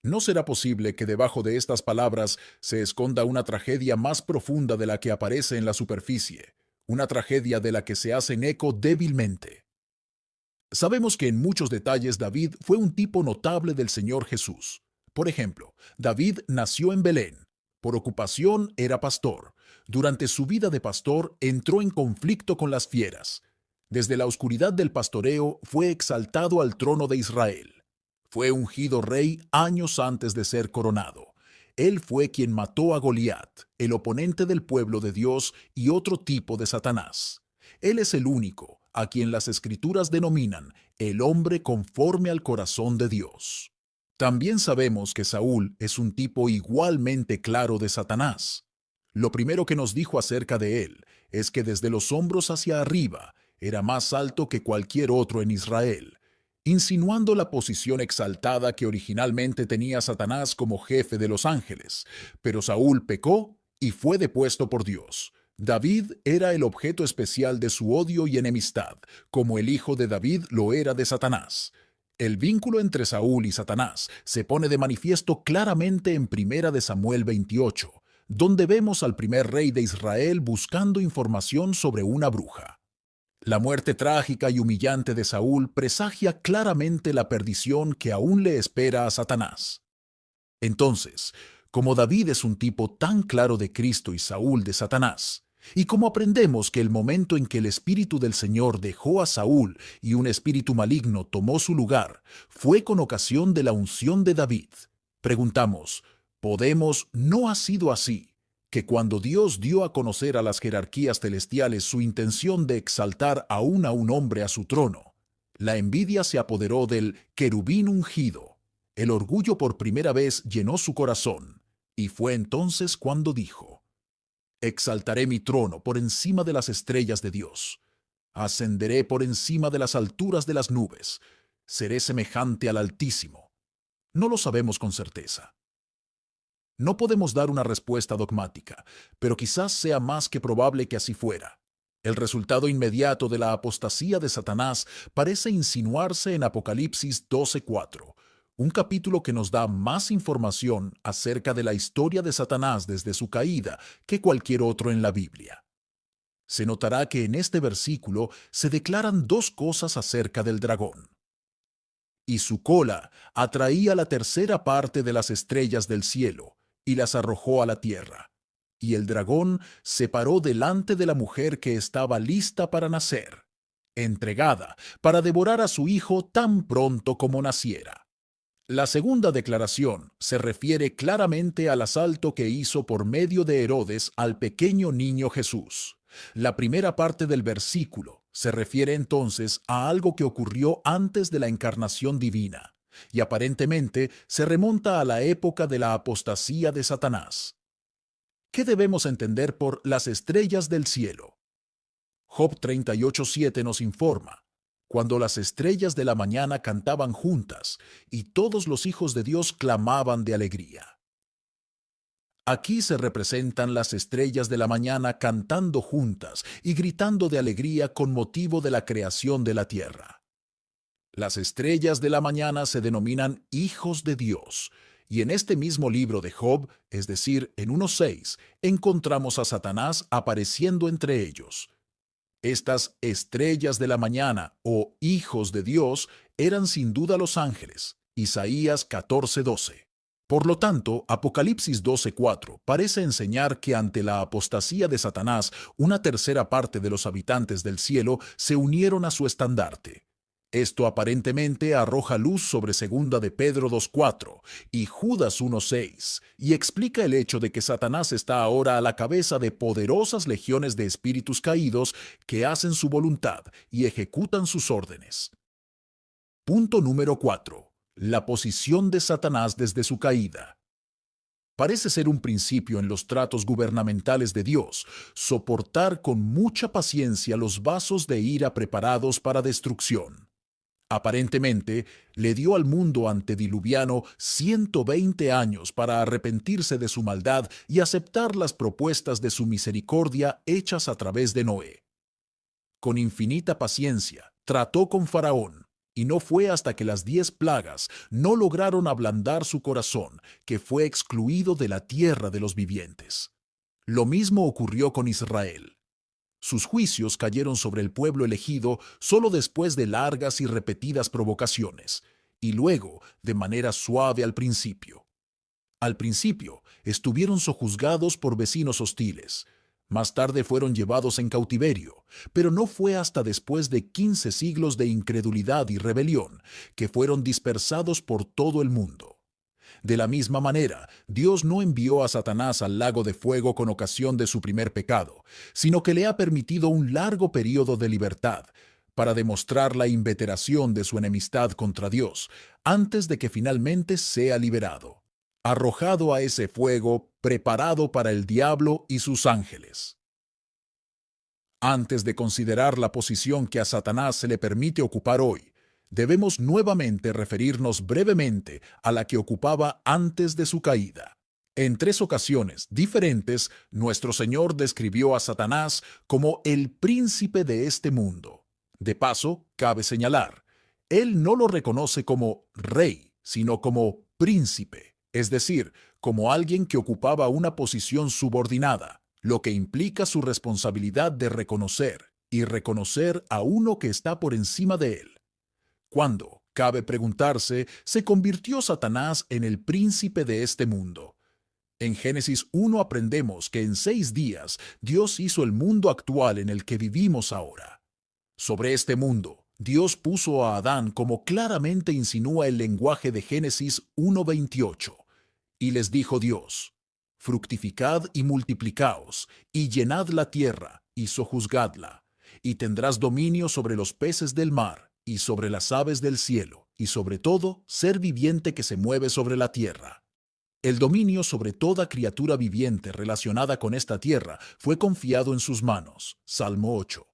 ¿No será posible que debajo de estas palabras se esconda una tragedia más profunda de la que aparece en la superficie, una tragedia de la que se hacen eco débilmente? Sabemos que en muchos detalles David fue un tipo notable del Señor Jesús. Por ejemplo, David nació en Belén. Por ocupación era pastor. Durante su vida de pastor entró en conflicto con las fieras. Desde la oscuridad del pastoreo fue exaltado al trono de Israel. Fue ungido rey años antes de ser coronado. Él fue quien mató a Goliat, el oponente del pueblo de Dios y otro tipo de Satanás. Él es el único a quien las Escrituras denominan el hombre conforme al corazón de Dios. También sabemos que Saúl es un tipo igualmente claro de Satanás. Lo primero que nos dijo acerca de él es que desde los hombros hacia arriba era más alto que cualquier otro en Israel, insinuando la posición exaltada que originalmente tenía Satanás como jefe de los ángeles. Pero Saúl pecó y fue depuesto por Dios. David era el objeto especial de su odio y enemistad, como el hijo de David lo era de Satanás. El vínculo entre Saúl y Satanás se pone de manifiesto claramente en Primera de Samuel 28, donde vemos al primer rey de Israel buscando información sobre una bruja. La muerte trágica y humillante de Saúl presagia claramente la perdición que aún le espera a Satanás. Entonces, como David es un tipo tan claro de Cristo y Saúl de Satanás, y como aprendemos que el momento en que el Espíritu del Señor dejó a Saúl y un espíritu maligno tomó su lugar, fue con ocasión de la unción de David, preguntamos, ¿no ha sido así, que cuando Dios dio a conocer a las jerarquías celestiales su intención de exaltar aún a un hombre a su trono, la envidia se apoderó del querubín ungido? El orgullo por primera vez llenó su corazón, y fue entonces cuando dijo, exaltaré mi trono por encima de las estrellas de Dios, ascenderé por encima de las alturas de las nubes, seré semejante al Altísimo. No lo sabemos con certeza. No podemos dar una respuesta dogmática, pero quizás sea más que probable que así fuera. El resultado inmediato de la apostasía de Satanás parece insinuarse en Apocalipsis 12:4, un capítulo que nos da más información acerca de la historia de Satanás desde su caída que cualquier otro en la Biblia. Se notará que en este versículo se declaran dos cosas acerca del dragón. Y su cola atraía la tercera parte de las estrellas del cielo y las arrojó a la tierra. Y el dragón se paró delante de la mujer que estaba lista para nacer, entregada para devorar a su hijo tan pronto como naciera. La segunda declaración se refiere claramente al asalto que hizo por medio de Herodes al pequeño niño Jesús. La primera parte del versículo se refiere entonces a algo que ocurrió antes de la encarnación divina, y aparentemente se remonta a la época de la apostasía de Satanás. ¿Qué debemos entender por las estrellas del cielo? Job 38:7 nos informa: cuando las estrellas de la mañana cantaban juntas y todos los hijos de Dios clamaban de alegría. Aquí se representan las estrellas de la mañana cantando juntas y gritando de alegría con motivo de la creación de la tierra. Las estrellas de la mañana se denominan hijos de Dios, y en este mismo libro de Job, es decir, en 1:6, encontramos a Satanás apareciendo entre ellos. Estas estrellas de la mañana, o hijos de Dios, eran sin duda los ángeles. Isaías 14:12. Por lo tanto, Apocalipsis 12:4 parece enseñar que ante la apostasía de Satanás, una tercera parte de los habitantes del cielo se unieron a su estandarte. Esto aparentemente arroja luz sobre 2 de Pedro 2:4 y Judas 1:6 y explica el hecho de que Satanás está ahora a la cabeza de poderosas legiones de espíritus caídos que hacen su voluntad y ejecutan sus órdenes. Punto número 4. La posición de Satanás desde su caída. Parece ser un principio en los tratos gubernamentales de Dios, soportar con mucha paciencia los vasos de ira preparados para destrucción. Aparentemente, le dio al mundo antediluviano 120 años para arrepentirse de su maldad y aceptar las propuestas de su misericordia hechas a través de Noé. Con infinita paciencia, trató con Faraón, y no fue hasta que las 10 plagas no lograron ablandar su corazón que fue excluido de la tierra de los vivientes. Lo mismo ocurrió con Israel. Sus juicios cayeron sobre el pueblo elegido solo después de largas y repetidas provocaciones, y luego de manera suave al principio. Al principio estuvieron sojuzgados por vecinos hostiles. Más tarde fueron llevados en cautiverio, pero no fue hasta después de 15 siglos de incredulidad y rebelión que fueron dispersados por todo el mundo. De la misma manera, Dios no envió a Satanás al lago de fuego con ocasión de su primer pecado, sino que le ha permitido un largo período de libertad para demostrar la inveteración de su enemistad contra Dios, antes de que finalmente sea liberado, arrojado a ese fuego preparado para el diablo y sus ángeles. Antes de considerar la posición que a Satanás se le permite ocupar hoy, debemos nuevamente referirnos brevemente a la que ocupaba antes de su caída. En 3 ocasiones diferentes, nuestro Señor describió a Satanás como el príncipe de este mundo. De paso, cabe señalar, Él no lo reconoce como rey, sino como príncipe, es decir, como alguien que ocupaba una posición subordinada, lo que implica su responsabilidad de reconocer y reconocer a uno que está por encima de él. ¿Cuándo, cabe preguntarse, se convirtió Satanás en el príncipe de este mundo? En Génesis 1 aprendemos que en 6 días Dios hizo el mundo actual en el que vivimos ahora. Sobre este mundo, Dios puso a Adán como claramente insinúa el lenguaje de Génesis 1:28. Y les dijo Dios: fructificad y multiplicaos, y llenad la tierra, y sojuzgadla, y tendrás dominio sobre los peces del mar, y sobre las aves del cielo, y sobre todo ser viviente que se mueve sobre la tierra. El dominio sobre toda criatura viviente relacionada con esta tierra fue confiado en sus manos. Salmo 8.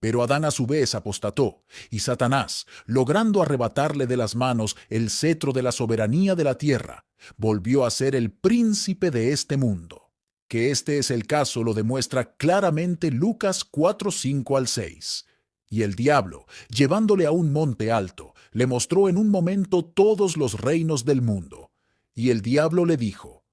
Pero Adán a su vez apostató, y Satanás, logrando arrebatarle de las manos el cetro de la soberanía de la tierra, volvió a ser el príncipe de este mundo. Que este es el caso lo demuestra claramente Lucas 4:5 al 6. Y el diablo, llevándole a un monte alto, le mostró en un momento todos los reinos del mundo. Y el diablo le dijo: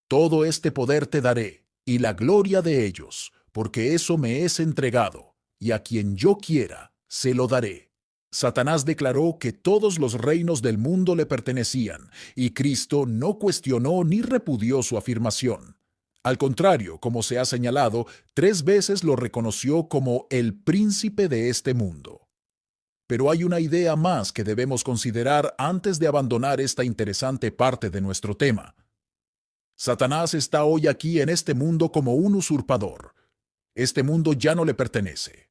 Todo este poder te daré, y la gloria de ellos, porque eso me es entregado, y a quien yo quiera, se lo daré. Satanás declaró que todos los reinos del mundo le pertenecían, y Cristo no cuestionó ni repudió su afirmación. Al contrario, como se ha señalado, 3 veces lo reconoció como el príncipe de este mundo. Pero hay una idea más que debemos considerar antes de abandonar esta interesante parte de nuestro tema. Satanás está hoy aquí en este mundo como un usurpador. Este mundo ya no le pertenece.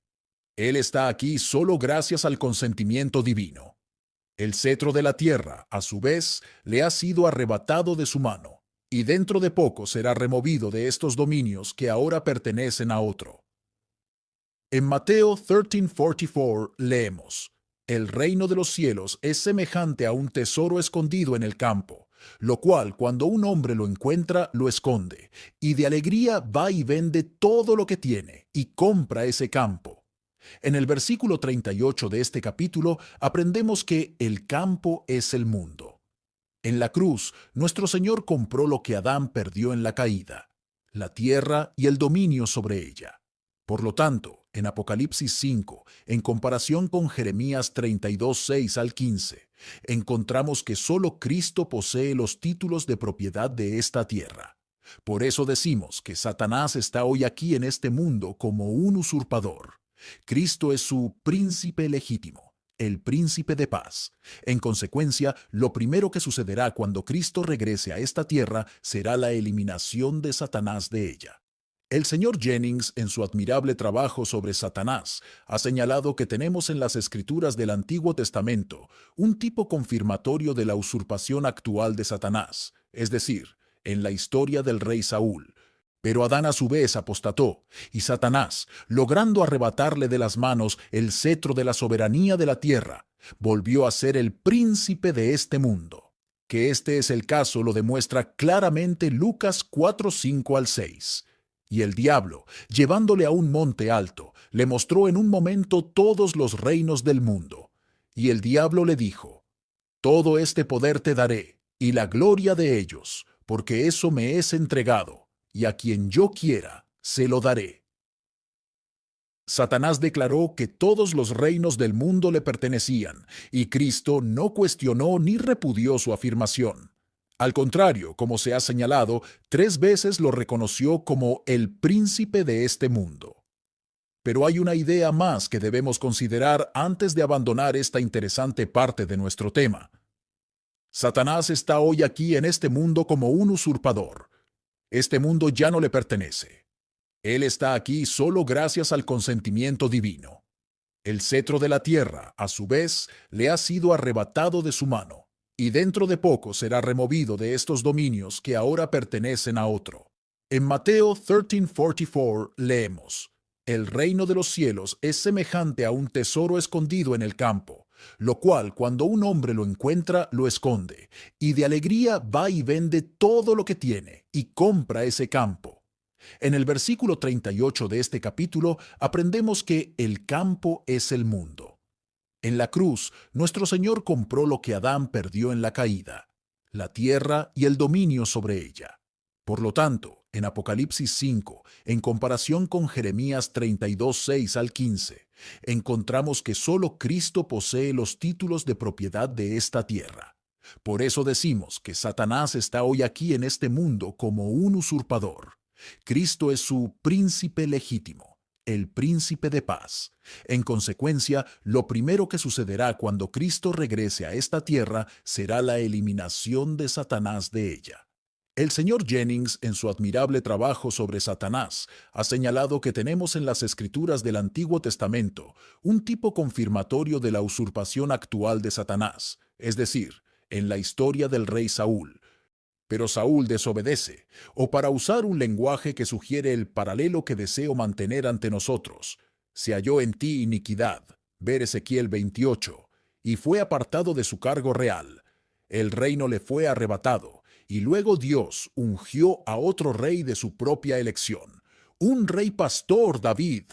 Él está aquí solo gracias al consentimiento divino. El cetro de la tierra, a su vez, le ha sido arrebatado de su mano, y dentro de poco será removido de estos dominios que ahora pertenecen a otro. En Mateo 13:44 leemos: El reino de los cielos es semejante a un tesoro escondido en el campo, lo cual cuando un hombre lo encuentra, lo esconde, y de alegría va y vende todo lo que tiene, y compra ese campo. En el versículo 38 de este capítulo aprendemos que el campo es el mundo. En la cruz, nuestro Señor compró lo que Adán perdió en la caída, la tierra y el dominio sobre ella. Por lo tanto, en Apocalipsis 5, en comparación con Jeremías 32:6 al 15, encontramos que solo Cristo posee los títulos de propiedad de esta tierra. Por eso decimos que Satanás está hoy aquí en este mundo como un usurpador. Cristo es su príncipe legítimo, el príncipe de paz. En consecuencia, lo primero que sucederá cuando Cristo regrese a esta tierra será la eliminación de Satanás de ella. El señor Jennings, en su admirable trabajo sobre Satanás, ha señalado que tenemos en las escrituras del Antiguo Testamento un tipo confirmatorio de la usurpación actual de Satanás, es decir, en la historia del rey Saúl. Pero Adán a su vez apostató, y Satanás, logrando arrebatarle de las manos el cetro de la soberanía de la tierra, volvió a ser el príncipe de este mundo. Que este es el caso lo demuestra claramente Lucas 4:5 al 6. Y el diablo, llevándole a un monte alto, le mostró en un momento todos los reinos del mundo. Y el diablo le dijo: Todo este poder te daré, y la gloria de ellos, porque eso me es entregado, y a quien yo quiera, se lo daré. Satanás declaró que todos los reinos del mundo le pertenecían, y Cristo no cuestionó ni repudió su afirmación. Al contrario, como se ha señalado, 3 veces lo reconoció como el príncipe de este mundo. Pero hay una idea más que debemos considerar antes de abandonar esta interesante parte de nuestro tema. Satanás está hoy aquí en este mundo como un usurpador. Este mundo ya no le pertenece. Él está aquí solo gracias al consentimiento divino. El cetro de la tierra, a su vez, le ha sido arrebatado de su mano, y dentro de poco será removido de estos dominios que ahora pertenecen a otro. En Mateo 13:44 leemos: El reino de los cielos es semejante a un tesoro escondido en el campo, lo cual cuando un hombre lo encuentra, lo esconde, y de alegría va y vende todo lo que tiene, y compra ese campo. En el versículo 38 de este capítulo aprendemos que el campo es el mundo. En la cruz, nuestro Señor compró lo que Adán perdió en la caída, la tierra y el dominio sobre ella. Por lo tanto, en Apocalipsis 5, en comparación con Jeremías 32:6 al 15, encontramos que solo Cristo posee los títulos de propiedad de esta tierra. Por eso decimos que Satanás está hoy aquí en este mundo como un usurpador. Cristo es su príncipe legítimo, el príncipe de paz. En consecuencia, lo primero que sucederá cuando Cristo regrese a esta tierra será la eliminación de Satanás de ella. El señor Jennings, en su admirable trabajo sobre Satanás, ha señalado que tenemos en las escrituras del Antiguo Testamento un tipo confirmatorio de la usurpación actual de Satanás, es decir, en la historia del rey Saúl. Pero Saúl desobedece, o para usar un lenguaje que sugiere el paralelo que deseo mantener ante nosotros, Se halló en ti iniquidad, ver Ezequiel 28, y fue apartado de su cargo real. El reino le fue arrebatado, y luego Dios ungió a otro rey de su propia elección, un rey pastor, David.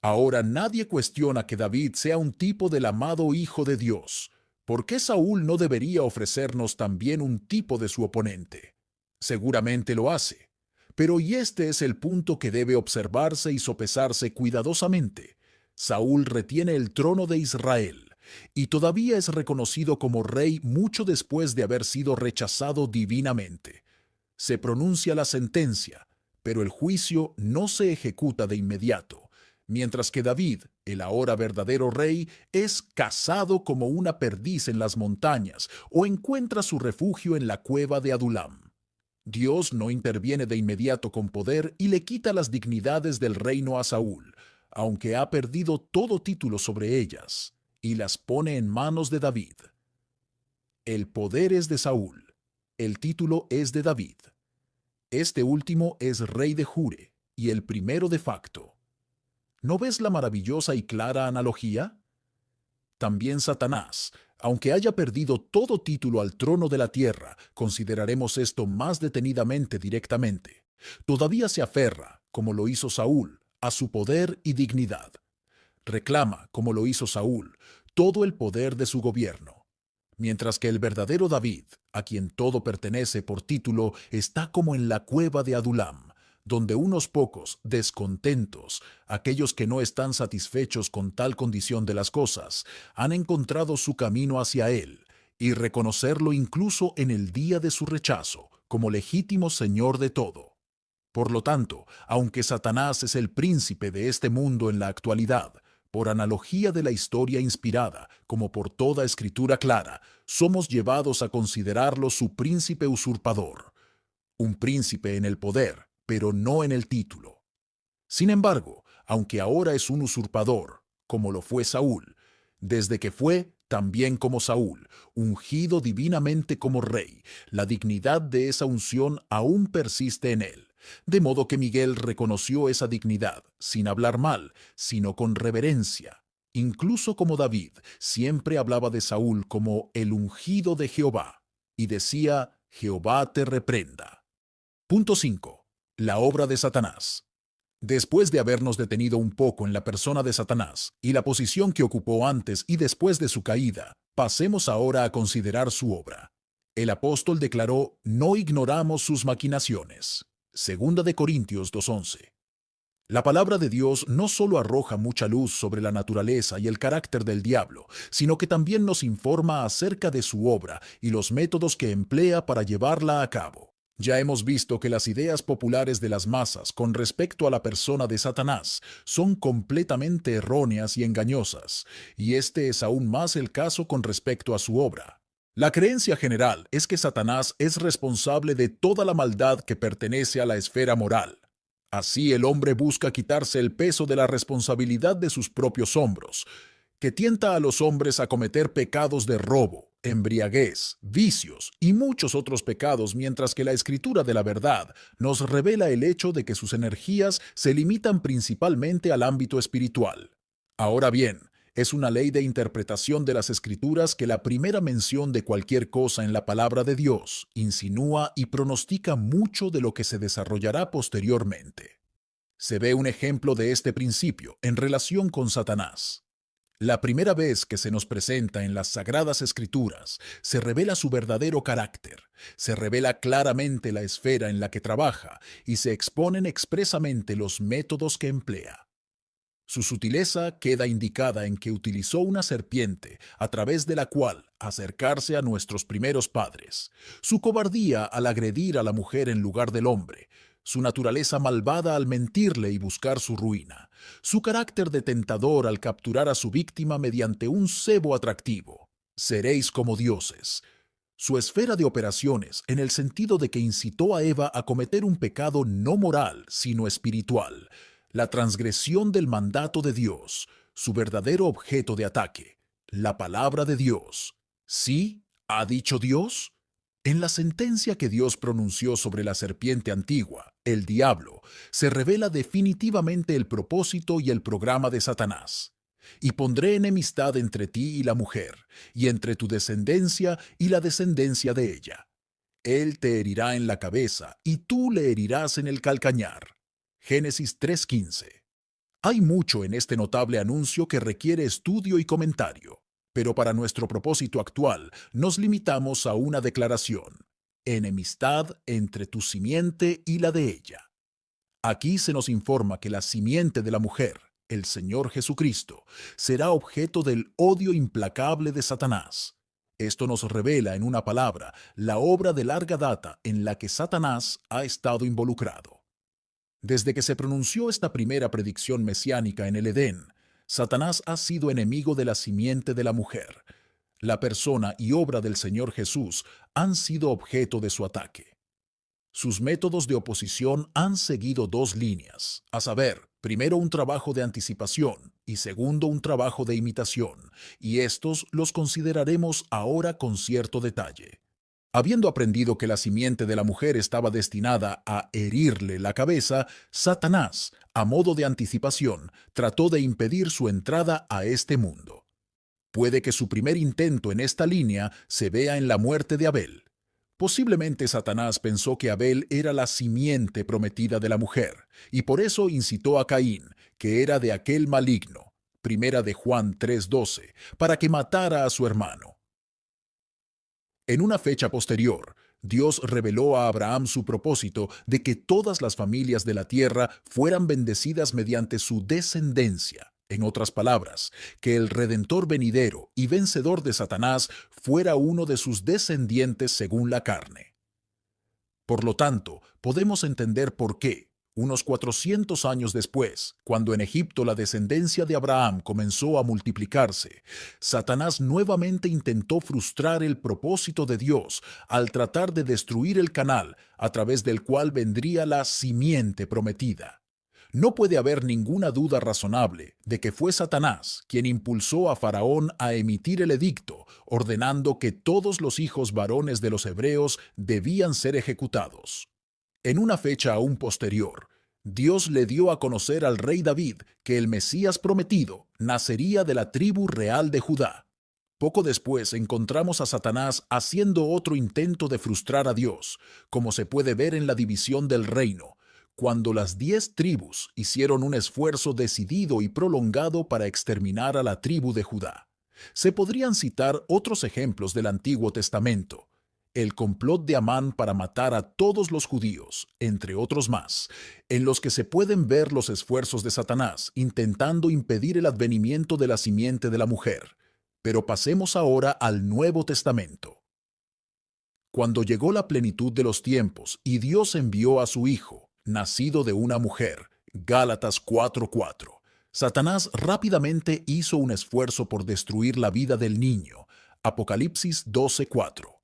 Ahora nadie cuestiona que David sea un tipo del amado Hijo de Dios. ¿Por qué Saúl no debería ofrecernos también un tipo de su oponente? Seguramente lo hace. Pero y este es el punto que debe observarse y sopesarse cuidadosamente. Saúl retiene el trono de Israel y todavía es reconocido como rey mucho después de haber sido rechazado divinamente. Se pronuncia la sentencia, pero el juicio no se ejecuta de inmediato, mientras que David, el ahora verdadero rey, es cazado como una perdiz en las montañas o encuentra su refugio en la cueva de Adulam. Dios no interviene de inmediato con poder y le quita las dignidades del reino a Saúl, aunque ha perdido todo título sobre ellas, y las pone en manos de David. El poder es de Saúl, el título es de David. Este último es rey de jure y el primero de facto. ¿No ves la maravillosa y clara analogía? También Satanás, aunque haya perdido todo título al trono de la tierra, consideraremos esto más detenidamente directamente. Todavía se aferra, como lo hizo Saúl, a su poder y dignidad. Reclama, como lo hizo Saúl, todo el poder de su gobierno. Mientras que el verdadero David, a quien todo pertenece por título, está como en la cueva de Adulam, donde unos pocos, descontentos, aquellos que no están satisfechos con tal condición de las cosas, han encontrado su camino hacia él, y reconocerlo incluso en el día de su rechazo, como legítimo Señor de todo. Por lo tanto, aunque Satanás es el príncipe de este mundo en la actualidad, por analogía de la historia inspirada, como por toda escritura clara, somos llevados a considerarlo su príncipe usurpador, un príncipe en el poder, pero no en el título. Sin embargo, aunque ahora es un usurpador, como lo fue Saúl, desde que fue, también como Saúl, ungido divinamente como rey, la dignidad de esa unción aún persiste en él. De modo que Miguel reconoció esa dignidad, sin hablar mal, sino con reverencia. Incluso como David, siempre hablaba de Saúl como el ungido de Jehová, y decía, Jehová te reprenda. Punto 5. La obra de Satanás. Después de habernos detenido un poco en la persona de Satanás y la posición que ocupó antes y después de su caída, pasemos ahora a considerar su obra. El apóstol declaró, no ignoramos sus maquinaciones. Segunda de Corintios 2:11. La palabra de Dios no solo arroja mucha luz sobre la naturaleza y el carácter del diablo, sino que también nos informa acerca de su obra y los métodos que emplea para llevarla a cabo. Ya hemos visto que las ideas populares de las masas con respecto a la persona de Satanás son completamente erróneas y engañosas, y este es aún más el caso con respecto a su obra. La creencia general es que Satanás es responsable de toda la maldad que pertenece a la esfera moral. Así el hombre busca quitarse el peso de la responsabilidad de sus propios hombros, que tienta a los hombres a cometer pecados de robo, embriaguez, vicios y muchos otros pecados, mientras que la escritura de la verdad nos revela el hecho de que sus energías se limitan principalmente al ámbito espiritual. Ahora bien, es una ley de interpretación de las escrituras que la primera mención de cualquier cosa en la palabra de Dios insinúa y pronostica mucho de lo que se desarrollará posteriormente. Se ve un ejemplo de este principio en relación con Satanás. La primera vez que se nos presenta en las Sagradas Escrituras, se revela su verdadero carácter, se revela claramente la esfera en la que trabaja y se exponen expresamente los métodos que emplea. Su sutileza queda indicada en que utilizó una serpiente a través de la cual acercarse a nuestros primeros padres, su cobardía al agredir a la mujer en lugar del hombre, su naturaleza malvada al mentirle y buscar su ruina, su carácter de tentador al capturar a su víctima mediante un cebo atractivo. Seréis como dioses. Su esfera de operaciones en el sentido de que incitó a Eva a cometer un pecado no moral, sino espiritual, la transgresión del mandato de Dios, su verdadero objeto de ataque, la palabra de Dios. ¿Sí? ¿Ha dicho Dios? En la sentencia que Dios pronunció sobre la serpiente antigua, el diablo, se revela definitivamente el propósito y el programa de Satanás. Y pondré enemistad entre ti y la mujer, y entre tu descendencia y la descendencia de ella. Él te herirá en la cabeza, y tú le herirás en el calcañar. Génesis 3:15. Hay mucho en este notable anuncio que requiere estudio y comentario, pero para nuestro propósito actual nos limitamos a una declaración: enemistad entre tu simiente y la de ella. Aquí se nos informa que la simiente de la mujer, el Señor Jesucristo, será objeto del odio implacable de Satanás. Esto nos revela, en una palabra, la obra de larga data en la que Satanás ha estado involucrado. Desde que se pronunció esta primera predicción mesiánica en el Edén, Satanás ha sido enemigo de la simiente de la mujer. La persona y obra del Señor Jesús han sido objeto de su ataque. Sus métodos de oposición han seguido dos líneas, a saber, primero un trabajo de anticipación y segundo un trabajo de imitación, y estos los consideraremos ahora con cierto detalle. Habiendo aprendido que la simiente de la mujer estaba destinada a herirle la cabeza, Satanás, a modo de anticipación, trató de impedir su entrada a este mundo. Puede que su primer intento en esta línea se vea en la muerte de Abel. Posiblemente Satanás pensó que Abel era la simiente prometida de la mujer, y por eso incitó a Caín, que era de aquel maligno, primera de Juan 3:12, para que matara a su hermano. En una fecha posterior, Dios reveló a Abraham su propósito de que todas las familias de la tierra fueran bendecidas mediante su descendencia. En otras palabras, que el Redentor venidero y vencedor de Satanás fuera uno de sus descendientes según la carne. Por lo tanto, podemos entender por qué, unos 400 años después, cuando en Egipto la descendencia de Abraham comenzó a multiplicarse, Satanás nuevamente intentó frustrar el propósito de Dios al tratar de destruir el canal a través del cual vendría la simiente prometida. No puede haber ninguna duda razonable de que fue Satanás quien impulsó a Faraón a emitir el edicto, ordenando que todos los hijos varones de los hebreos debían ser ejecutados. En una fecha aún posterior, Dios le dio a conocer al rey David que el Mesías prometido nacería de la tribu real de Judá. Poco después encontramos a Satanás haciendo otro intento de frustrar a Dios, como se puede ver en la división del reino, cuando las 10 tribus hicieron un esfuerzo decidido y prolongado para exterminar a la tribu de Judá. Se podrían citar otros ejemplos del Antiguo Testamento: el complot de Amán para matar a todos los judíos, entre otros más, en los que se pueden ver los esfuerzos de Satanás intentando impedir el advenimiento de la simiente de la mujer. Pero pasemos ahora al Nuevo Testamento. Cuando llegó la plenitud de los tiempos y Dios envió a su Hijo, nacido de una mujer, Gálatas 4:4, Satanás rápidamente hizo un esfuerzo por destruir la vida del niño, Apocalipsis 12:4.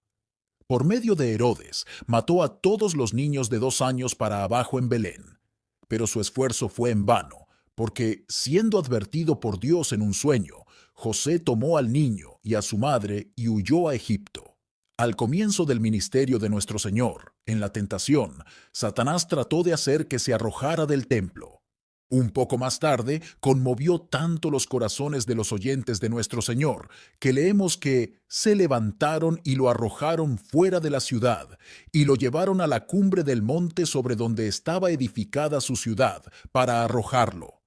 Por medio de Herodes, mató a todos los niños de 2 años para abajo en Belén. Pero su esfuerzo fue en vano, porque, siendo advertido por Dios en un sueño, José tomó al niño y a su madre y huyó a Egipto. Al comienzo del ministerio de nuestro Señor, en la tentación, Satanás trató de hacer que se arrojara del templo. Un poco más tarde, conmovió tanto los corazones de los oyentes de nuestro Señor, que leemos que se levantaron y lo arrojaron fuera de la ciudad, y lo llevaron a la cumbre del monte sobre donde estaba edificada su ciudad, para arrojarlo,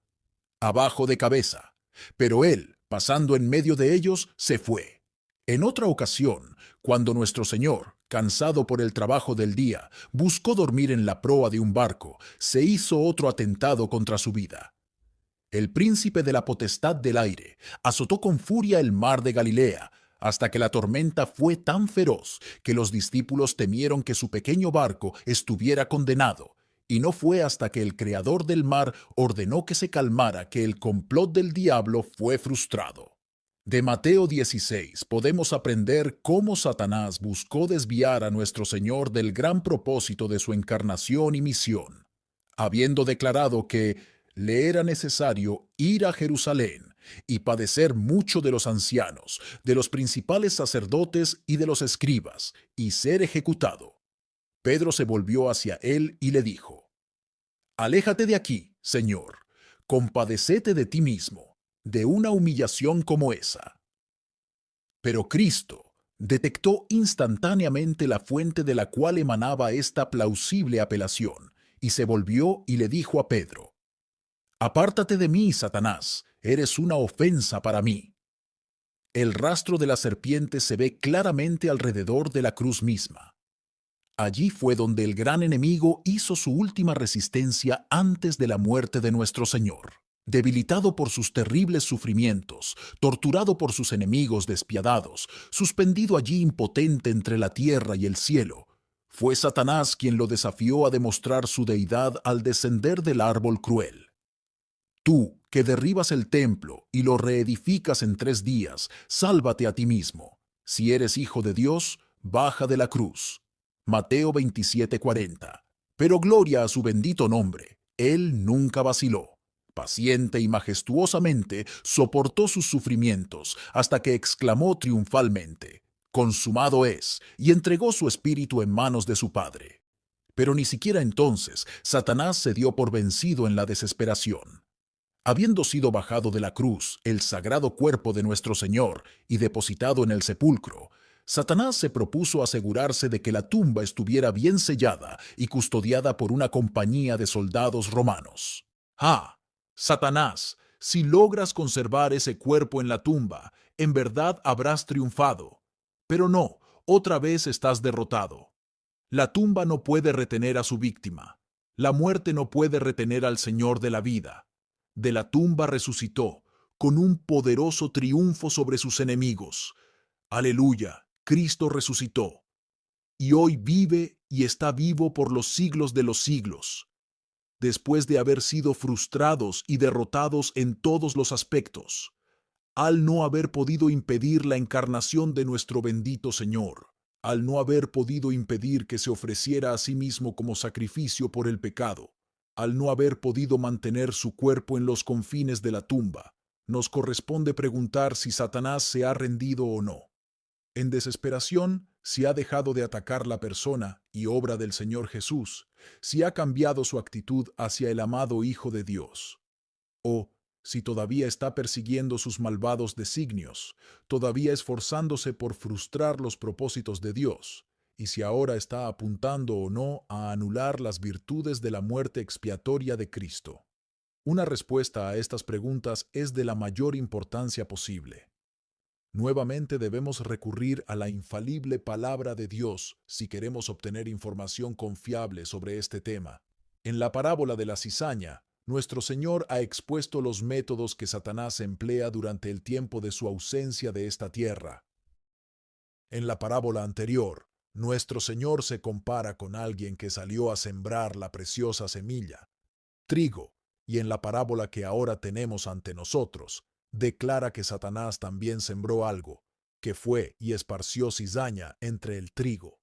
abajo de cabeza. Pero él, pasando en medio de ellos, se fue. En otra ocasión, cuando nuestro Señor, cansado por el trabajo del día, buscó dormir en la proa de un barco, se hizo otro atentado contra su vida. El príncipe de la potestad del aire azotó con furia el mar de Galilea, hasta que la tormenta fue tan feroz que los discípulos temieron que su pequeño barco estuviera condenado, y no fue hasta que el Creador del mar ordenó que se calmara que el complot del diablo fue frustrado. De Mateo 16 podemos aprender cómo Satanás buscó desviar a nuestro Señor del gran propósito de su encarnación y misión, habiendo declarado que le era necesario ir a Jerusalén y padecer mucho de los ancianos, de los principales sacerdotes y de los escribas, y ser ejecutado. Pedro se volvió hacia él y le dijo: Aléjate de aquí, Señor. Compadécete de ti mismo, de una humillación como esa. Pero Cristo detectó instantáneamente la fuente de la cual emanaba esta plausible apelación, y se volvió y le dijo a Pedro: Apártate de mí, Satanás, eres una ofensa para mí. El rastro de la serpiente se ve claramente alrededor de la cruz misma. Allí fue donde el gran enemigo hizo su última resistencia antes de la muerte de nuestro Señor. Debilitado por sus terribles sufrimientos, torturado por sus enemigos despiadados, suspendido allí impotente entre la tierra y el cielo, fue Satanás quien lo desafió a demostrar su deidad al descender del árbol cruel. Tú, que derribas el templo y lo reedificas en 3 días, sálvate a ti mismo. Si eres hijo de Dios, baja de la cruz. Mateo 27:40. Pero gloria a su bendito nombre. Él nunca vaciló. Paciente y majestuosamente soportó sus sufrimientos hasta que exclamó triunfalmente: Consumado es, y entregó su espíritu en manos de su Padre. Pero ni siquiera entonces Satanás se dio por vencido en la desesperación. Habiendo sido bajado de la cruz el sagrado cuerpo de nuestro Señor y depositado en el sepulcro, Satanás se propuso asegurarse de que la tumba estuviera bien sellada y custodiada por una compañía de soldados romanos. ¡Ah! Satanás, si logras conservar ese cuerpo en la tumba, en verdad habrás triunfado. Pero no, otra vez estás derrotado. La tumba no puede retener a su víctima. La muerte no puede retener al Señor de la vida. De la tumba resucitó, con un poderoso triunfo sobre sus enemigos. Aleluya, Cristo resucitó, y hoy vive y está vivo por los siglos de los siglos. Después de haber sido frustrados y derrotados en todos los aspectos, al no haber podido impedir la encarnación de nuestro bendito Señor, al no haber podido impedir que se ofreciera a sí mismo como sacrificio por el pecado, al no haber podido mantener su cuerpo en los confines de la tumba, nos corresponde preguntar si Satanás se ha rendido o no. En desesperación, si ha dejado de atacar la persona y obra del Señor Jesús, si ha cambiado su actitud hacia el amado Hijo de Dios, o si todavía está persiguiendo sus malvados designios, todavía esforzándose por frustrar los propósitos de Dios, y si ahora está apuntando o no a anular las virtudes de la muerte expiatoria de Cristo. Una respuesta a estas preguntas es de la mayor importancia posible. Nuevamente debemos recurrir a la infalible palabra de Dios si queremos obtener información confiable sobre este tema. En la parábola de la cizaña, nuestro Señor ha expuesto los métodos que Satanás emplea durante el tiempo de su ausencia de esta tierra. En la parábola anterior, nuestro Señor se compara con alguien que salió a sembrar la preciosa semilla, trigo, y en la parábola que ahora tenemos ante nosotros, declara que Satanás también sembró algo, que fue y esparció cizaña entre el trigo.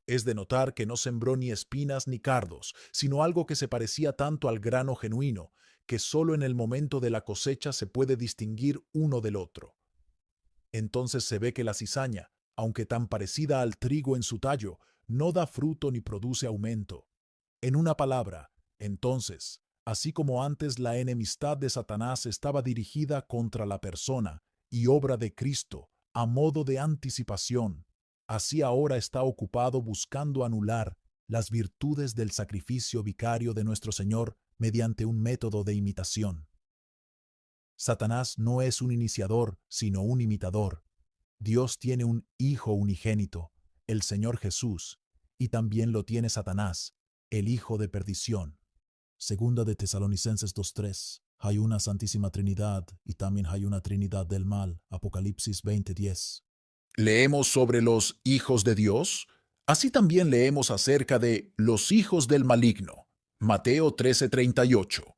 Es de notar que no sembró ni espinas ni cardos, sino algo que se parecía tanto al grano genuino, que solo en el momento de la cosecha se puede distinguir uno del otro. Entonces se ve que la cizaña, aunque tan parecida al trigo en su tallo, no da fruto ni produce aumento. En una palabra, entonces, así como antes la enemistad de Satanás estaba dirigida contra la persona y obra de Cristo a modo de anticipación, así ahora está ocupado buscando anular las virtudes del sacrificio vicario de nuestro Señor mediante un método de imitación. Satanás no es un iniciador, sino un imitador. Dios tiene un Hijo unigénito, el Señor Jesús, y también lo tiene Satanás, el hijo de perdición. Segunda de Tesalonicenses 2:3. Hay una Santísima Trinidad y también hay una Trinidad del mal. Apocalipsis 20:10. Leemos sobre los hijos de Dios. Así también leemos acerca de los hijos del maligno. Mateo 13:38.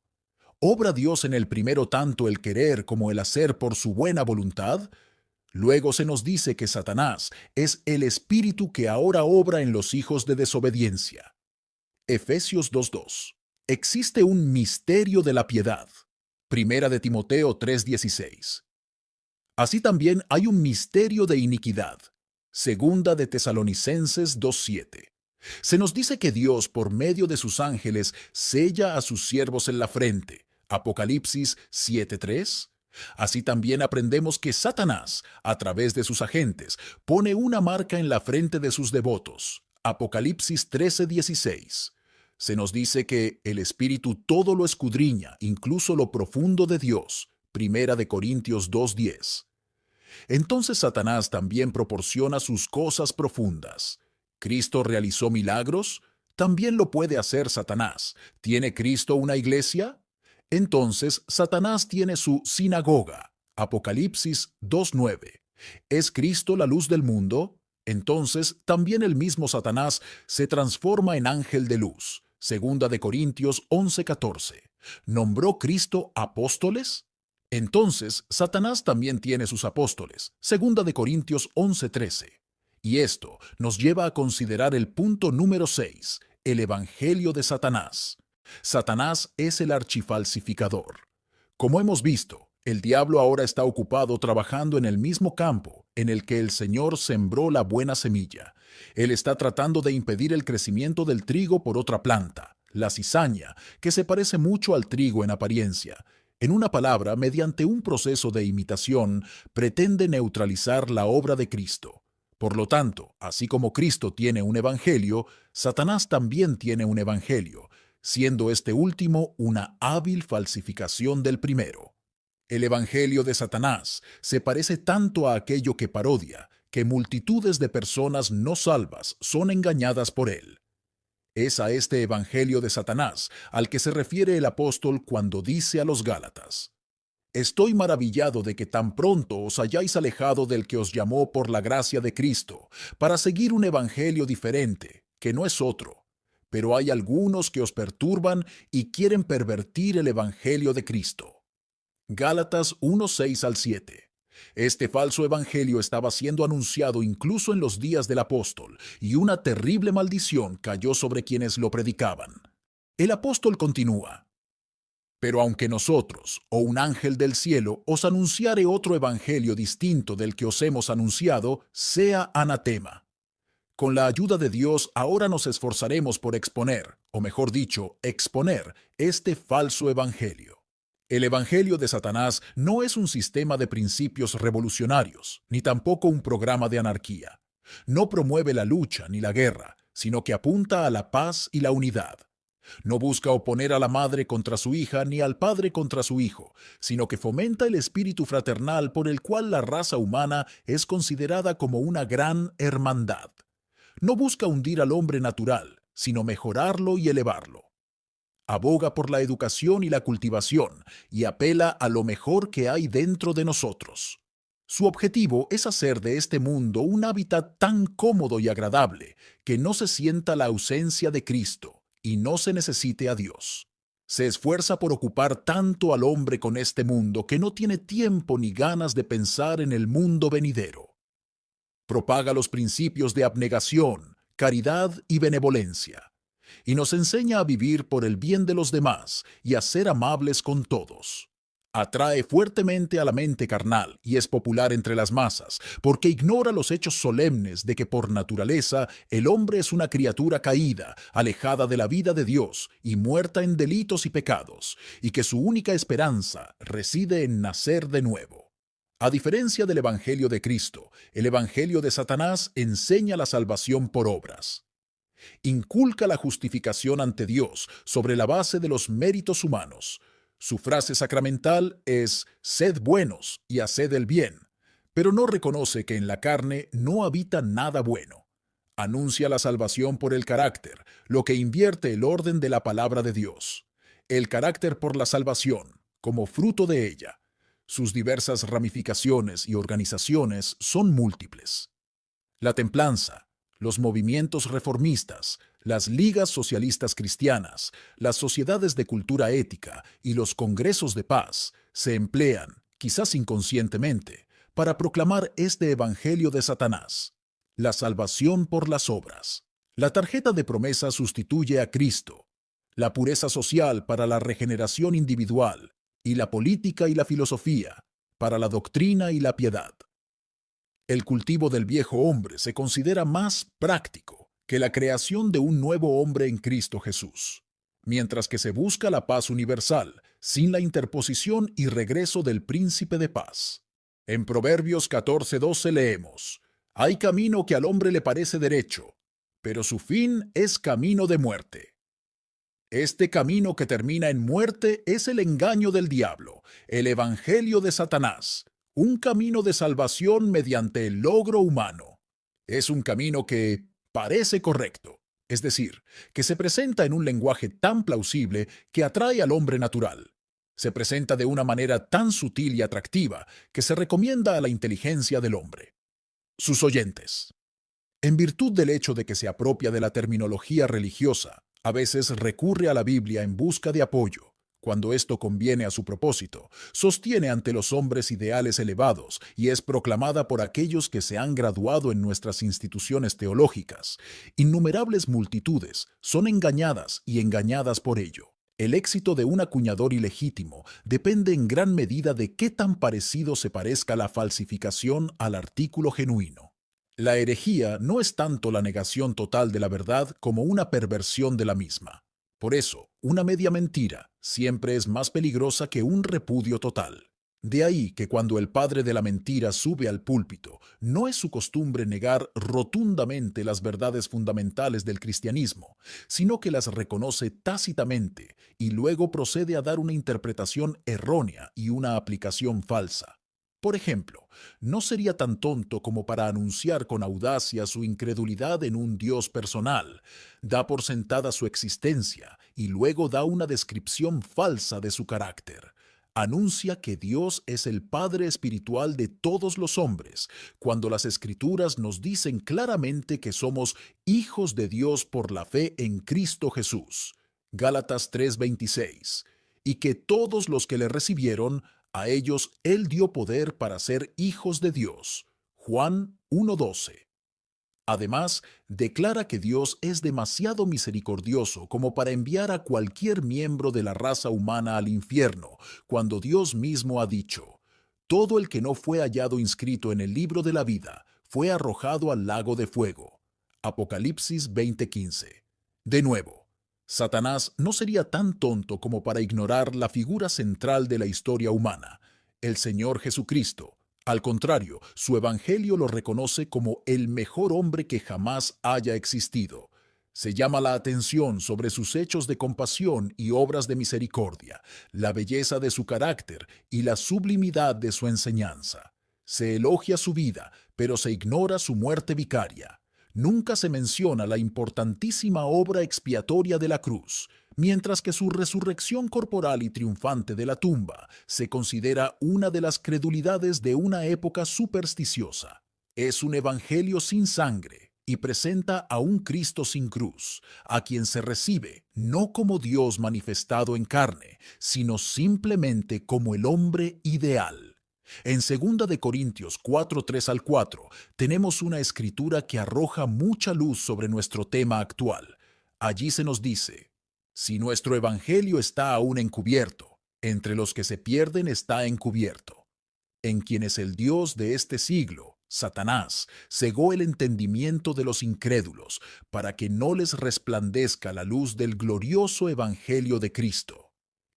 ¿Obra Dios en el primero tanto el querer como el hacer por su buena voluntad? Luego se nos dice que Satanás es el espíritu que ahora obra en los hijos de desobediencia. Efesios 2:2. Existe un misterio de la piedad. Primera de Timoteo 3:16. Así también hay un misterio de iniquidad. Segunda de Tesalonicenses 2:7. Se nos dice que Dios, por medio de sus ángeles, sella a sus siervos en la frente. Apocalipsis 7:3. Así también aprendemos que Satanás, a través de sus agentes, pone una marca en la frente de sus devotos. Apocalipsis 13:16. Se nos dice que el Espíritu todo lo escudriña, incluso lo profundo de Dios. Primera de Corintios 2:10. Entonces Satanás también proporciona sus cosas profundas. ¿Cristo realizó milagros? También lo puede hacer Satanás. ¿Tiene Cristo una iglesia? Entonces Satanás tiene su sinagoga. Apocalipsis 2:9. ¿Es Cristo la luz del mundo? Entonces también el mismo Satanás se transforma en ángel de luz. Segunda de Corintios 11:14. ¿Nombró Cristo apóstoles? Entonces, Satanás también tiene sus apóstoles, segunda de Corintios 11:13. Y esto nos lleva a considerar el punto número 6, el Evangelio de Satanás. Satanás es el archifalsificador. Como hemos visto, el diablo ahora está ocupado trabajando en el mismo campo en el que el Señor sembró la buena semilla. Él está tratando de impedir el crecimiento del trigo por otra planta, la cizaña, que se parece mucho al trigo en apariencia. En una palabra, mediante un proceso de imitación, pretende neutralizar la obra de Cristo. Por lo tanto, así como Cristo tiene un evangelio, Satanás también tiene un evangelio, siendo este último una hábil falsificación del primero. El evangelio de Satanás se parece tanto a aquello que parodia, que multitudes de personas no salvas son engañadas por él. Es a este evangelio de Satanás al que se refiere el apóstol cuando dice a los Gálatas: Estoy maravillado de que tan pronto os hayáis alejado del que os llamó por la gracia de Cristo, para seguir un evangelio diferente, que no es otro. Pero hay algunos que os perturban y quieren pervertir el evangelio de Cristo. Gálatas 1:6-7. Este falso evangelio estaba siendo anunciado incluso en los días del apóstol, y una terrible maldición cayó sobre quienes lo predicaban. El apóstol continúa: Pero aunque nosotros, o un ángel del cielo, os anunciare otro evangelio distinto del que os hemos anunciado, sea anatema. Con la ayuda de Dios, ahora nos esforzaremos por exponer, o mejor dicho, exponer, este falso evangelio. El evangelio de Satanás no es un sistema de principios revolucionarios, ni tampoco un programa de anarquía. No promueve la lucha ni la guerra, sino que apunta a la paz y la unidad. No busca oponer a la madre contra su hija ni al padre contra su hijo, sino que fomenta el espíritu fraternal por el cual la raza humana es considerada como una gran hermandad. No busca hundir al hombre natural, sino mejorarlo y elevarlo. Aboga por la educación y la cultivación y apela a lo mejor que hay dentro de nosotros. Su objetivo es hacer de este mundo un hábitat tan cómodo y agradable que no se sienta la ausencia de Cristo y no se necesite a Dios. Se esfuerza por ocupar tanto al hombre con este mundo que no tiene tiempo ni ganas de pensar en el mundo venidero. Propaga los principios de abnegación, caridad y benevolencia, y nos enseña a vivir por el bien de los demás y a ser amables con todos. Atrae fuertemente a la mente carnal y es popular entre las masas, porque ignora los hechos solemnes de que por naturaleza el hombre es una criatura caída, alejada de la vida de Dios y muerta en delitos y pecados, y que su única esperanza reside en nacer de nuevo. A diferencia del Evangelio de Cristo, el Evangelio de Satanás enseña la salvación por obras. Inculca la justificación ante Dios sobre la base de los méritos humanos. Su frase sacramental es: sed buenos y haced el bien, pero no reconoce que en la carne no habita nada bueno. Anuncia la salvación por el carácter, lo que invierte el orden de la palabra de Dios. El carácter por la salvación, como fruto de ella. Sus diversas ramificaciones y organizaciones son múltiples. La templanza, los movimientos reformistas, las ligas socialistas cristianas, las sociedades de cultura ética y los congresos de paz se emplean, quizás inconscientemente, para proclamar este evangelio de Satanás: la salvación por las obras. La tarjeta de promesa sustituye a Cristo, la pureza social para la regeneración individual, y la política y la filosofía para la doctrina y la piedad. El cultivo del viejo hombre se considera más práctico que la creación de un nuevo hombre en Cristo Jesús, mientras que se busca la paz universal, sin la interposición y regreso del príncipe de paz. En Proverbios 14:12 leemos: Hay camino que al hombre le parece derecho, pero su fin es camino de muerte. Este camino que termina en muerte es el engaño del diablo, el evangelio de Satanás, un camino de salvación mediante el logro humano. Es un camino que parece correcto, es decir, que se presenta en un lenguaje tan plausible que atrae al hombre natural. Se presenta de una manera tan sutil y atractiva que se recomienda a la inteligencia del hombre. Sus oyentes. En virtud del hecho de que se apropia de la terminología religiosa, a veces recurre a la Biblia en busca de apoyo. Cuando esto conviene a su propósito, sostiene ante los hombres ideales elevados y es proclamada por aquellos que se han graduado en nuestras instituciones teológicas. Innumerables multitudes son engañadas y engañadas por ello. El éxito de un acuñador ilegítimo depende en gran medida de qué tan parecido se parezca la falsificación al artículo genuino. La herejía no es tanto la negación total de la verdad como una perversión de la misma. Por eso, una media mentira siempre es más peligrosa que un repudio total. De ahí que cuando el padre de la mentira sube al púlpito, no es su costumbre negar rotundamente las verdades fundamentales del cristianismo, sino que las reconoce tácitamente y luego procede a dar una interpretación errónea y una aplicación falsa. Por ejemplo, no sería tan tonto como para anunciar con audacia su incredulidad en un Dios personal, da por sentada su existencia y luego da una descripción falsa de su carácter. Anuncia que Dios es el Padre espiritual de todos los hombres, cuando las Escrituras nos dicen claramente que somos hijos de Dios por la fe en Cristo Jesús. Gálatas 3:26. Y que todos los que le recibieron, a ellos Él dio poder para ser hijos de Dios. Juan 1:12. Además, declara que Dios es demasiado misericordioso como para enviar a cualquier miembro de la raza humana al infierno, cuando Dios mismo ha dicho: todo el que no fue hallado inscrito en el libro de la vida fue arrojado al lago de fuego. Apocalipsis 20:15. De nuevo, Satanás no sería tan tonto como para ignorar la figura central de la historia humana, el Señor Jesucristo. Al contrario, su evangelio lo reconoce como el mejor hombre que jamás haya existido. Se llama la atención sobre sus hechos de compasión y obras de misericordia, la belleza de su carácter y la sublimidad de su enseñanza. Se elogia su vida, pero se ignora su muerte vicaria. Nunca se menciona la importantísima obra expiatoria de la cruz, mientras que su resurrección corporal y triunfante de la tumba se considera una de las credulidades de una época supersticiosa. Es un evangelio sin sangre y presenta a un Cristo sin cruz, a quien se recibe no como Dios manifestado en carne, sino simplemente como el hombre ideal. En 2 de Corintios 4:3-4 tenemos una escritura que arroja mucha luz sobre nuestro tema actual. Allí se nos dice: si nuestro evangelio está aún encubierto, entre los que se pierden está encubierto, en quienes el Dios de este siglo, Satanás, cegó el entendimiento de los incrédulos para que no les resplandezca la luz del glorioso evangelio de Cristo,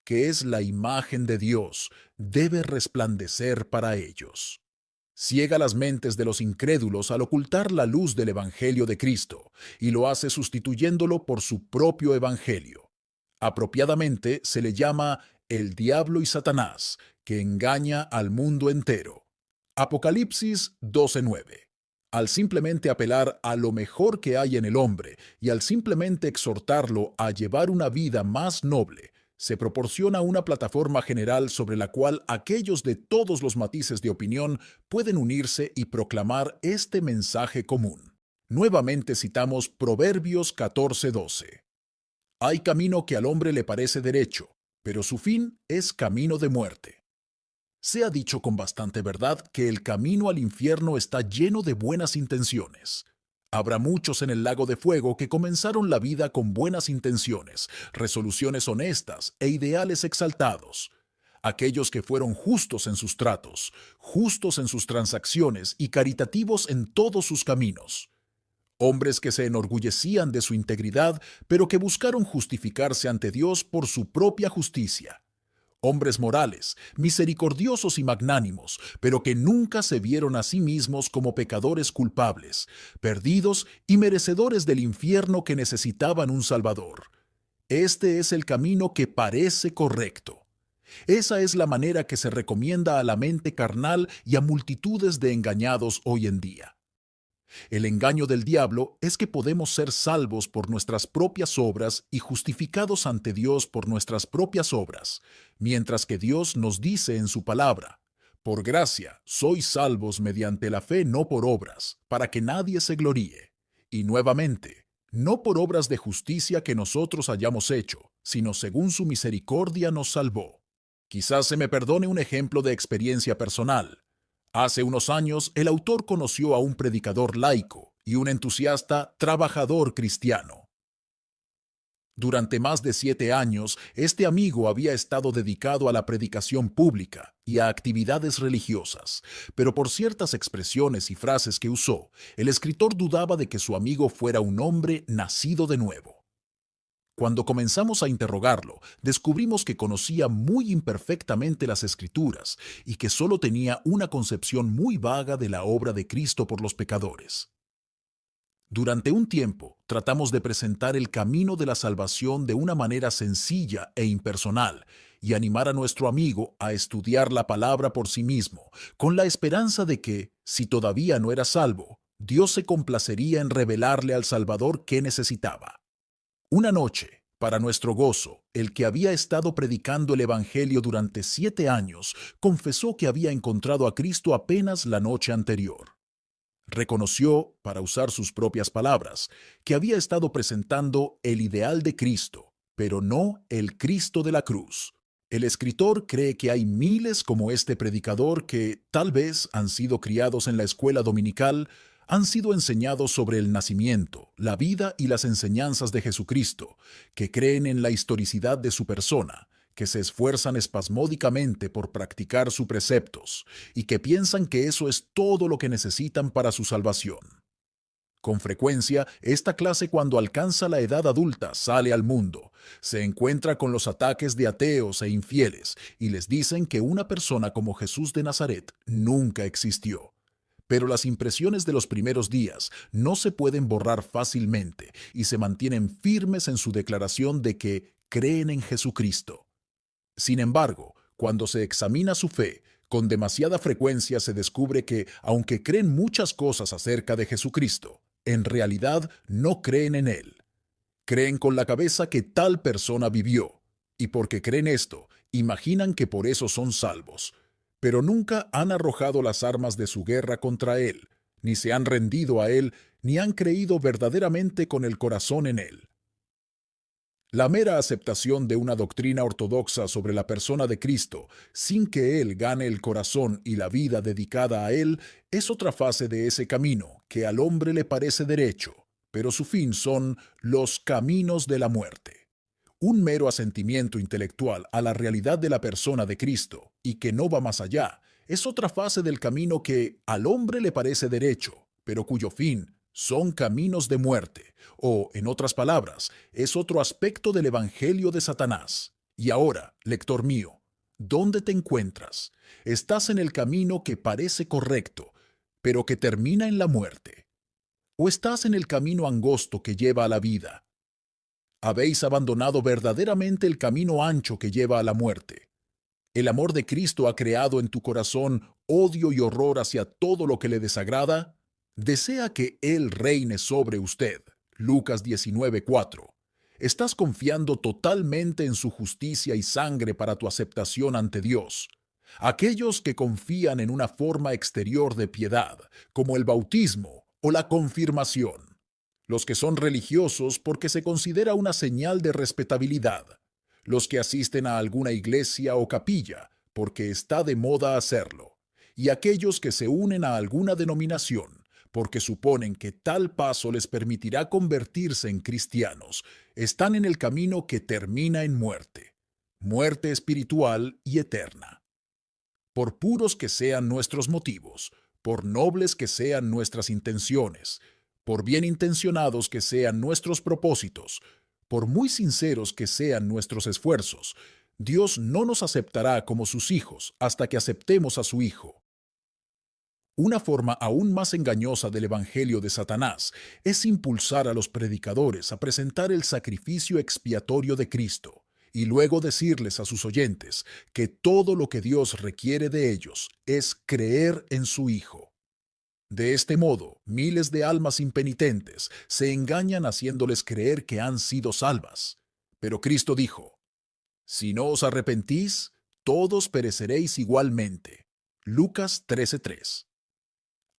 que es la imagen de Dios, debe resplandecer para ellos. Ciega las mentes de los incrédulos al ocultar la luz del Evangelio de Cristo, y lo hace sustituyéndolo por su propio Evangelio. Apropiadamente se le llama el diablo y Satanás, que engaña al mundo entero. Apocalipsis 12:9. Al simplemente apelar a lo mejor que hay en el hombre y al simplemente exhortarlo a llevar una vida más noble, se proporciona una plataforma general sobre la cual aquellos de todos los matices de opinión pueden unirse y proclamar este mensaje común. Nuevamente citamos Proverbios 14:12. Hay camino que al hombre le parece derecho, pero su fin es camino de muerte. Se ha dicho con bastante verdad que el camino al infierno está lleno de buenas intenciones. Habrá muchos en el lago de fuego que comenzaron la vida con buenas intenciones, resoluciones honestas e ideales exaltados. Aquellos que fueron justos en sus tratos, justos en sus transacciones y caritativos en todos sus caminos. Hombres que se enorgullecían de su integridad, pero que buscaron justificarse ante Dios por su propia justicia. Hombres morales, misericordiosos y magnánimos, pero que nunca se vieron a sí mismos como pecadores culpables, perdidos y merecedores del infierno que necesitaban un Salvador. Este es el camino que parece correcto. Esa es la manera que se recomienda a la mente carnal y a multitudes de engañados hoy en día. El engaño del diablo es que podemos ser salvos por nuestras propias obras y justificados ante Dios por nuestras propias obras, mientras que Dios nos dice en su palabra, por gracia sois salvos mediante la fe, no por obras, para que nadie se gloríe. Y nuevamente, no por obras de justicia que nosotros hayamos hecho, sino según su misericordia nos salvó. Quizás se me perdone un ejemplo de experiencia personal. Hace unos años, el autor conoció a un predicador laico y un entusiasta trabajador cristiano. Durante más de 7 años, este amigo había estado dedicado a la predicación pública y a actividades religiosas, pero por ciertas expresiones y frases que usó, el escritor dudaba de que su amigo fuera un hombre nacido de nuevo. Cuando comenzamos a interrogarlo, descubrimos que conocía muy imperfectamente las Escrituras y que solo tenía una concepción muy vaga de la obra de Cristo por los pecadores. Durante un tiempo, tratamos de presentar el camino de la salvación de una manera sencilla e impersonal y animar a nuestro amigo a estudiar la palabra por sí mismo, con la esperanza de que, si todavía no era salvo, Dios se complacería en revelarle al Salvador que necesitaba. Una noche, para nuestro gozo, el que había estado predicando el Evangelio durante 7 años confesó que había encontrado a Cristo apenas la noche anterior. Reconoció, para usar sus propias palabras, que había estado presentando el ideal de Cristo, pero no el Cristo de la cruz. El escritor cree que hay miles como este predicador que, tal vez, han sido criados en la escuela dominical, han sido enseñados sobre el nacimiento, la vida y las enseñanzas de Jesucristo, que creen en la historicidad de su persona, que se esfuerzan espasmódicamente por practicar sus preceptos y que piensan que eso es todo lo que necesitan para su salvación. Con frecuencia, esta clase cuando alcanza la edad adulta sale al mundo, se encuentra con los ataques de ateos e infieles y les dicen que una persona como Jesús de Nazaret nunca existió. Pero las impresiones de los primeros días no se pueden borrar fácilmente y se mantienen firmes en su declaración de que creen en Jesucristo. Sin embargo, cuando se examina su fe, con demasiada frecuencia se descubre que, aunque creen muchas cosas acerca de Jesucristo, en realidad no creen en Él. Creen con la cabeza que tal persona vivió, y porque creen esto, imaginan que por eso son salvos, pero nunca han arrojado las armas de su guerra contra Él, ni se han rendido a Él, ni han creído verdaderamente con el corazón en Él. La mera aceptación de una doctrina ortodoxa sobre la persona de Cristo, sin que Él gane el corazón y la vida dedicada a Él, es otra fase de ese camino que al hombre le parece derecho, pero su fin son los caminos de la muerte. Un mero asentimiento intelectual a la realidad de la persona de Cristo, y que no va más allá, es otra fase del camino que al hombre le parece derecho, pero cuyo fin son caminos de muerte, o, en otras palabras, es otro aspecto del Evangelio de Satanás. Y ahora, lector mío, ¿dónde te encuentras? ¿Estás en el camino que parece correcto, pero que termina en la muerte? ¿O estás en el camino angosto que lleva a la vida? Habéis abandonado verdaderamente el camino ancho que lleva a la muerte. ¿El amor de Cristo ha creado en tu corazón odio y horror hacia todo lo que le desagrada? ¿Desea que Él reine sobre usted? Lucas 19:4. ¿Estás confiando totalmente en su justicia y sangre para tu aceptación ante Dios? Aquellos que confían en una forma exterior de piedad, como el bautismo o la confirmación. Los que son religiosos porque se considera una señal de respetabilidad. Los que asisten a alguna iglesia o capilla porque está de moda hacerlo. Y aquellos que se unen a alguna denominación porque suponen que tal paso les permitirá convertirse en cristianos, están en el camino que termina en muerte, muerte espiritual y eterna. Por puros que sean nuestros motivos, por nobles que sean nuestras intenciones, Por bien intencionados que sean nuestros propósitos, por muy sinceros que sean nuestros esfuerzos, Dios no nos aceptará como sus hijos hasta que aceptemos a su Hijo. Una forma aún más engañosa del Evangelio de Satanás es impulsar a los predicadores a presentar el sacrificio expiatorio de Cristo y luego decirles a sus oyentes que todo lo que Dios requiere de ellos es creer en su Hijo. De este modo, miles de almas impenitentes se engañan haciéndoles creer que han sido salvas. Pero Cristo dijo: si no os arrepentís, todos pereceréis igualmente. Lucas 13:3.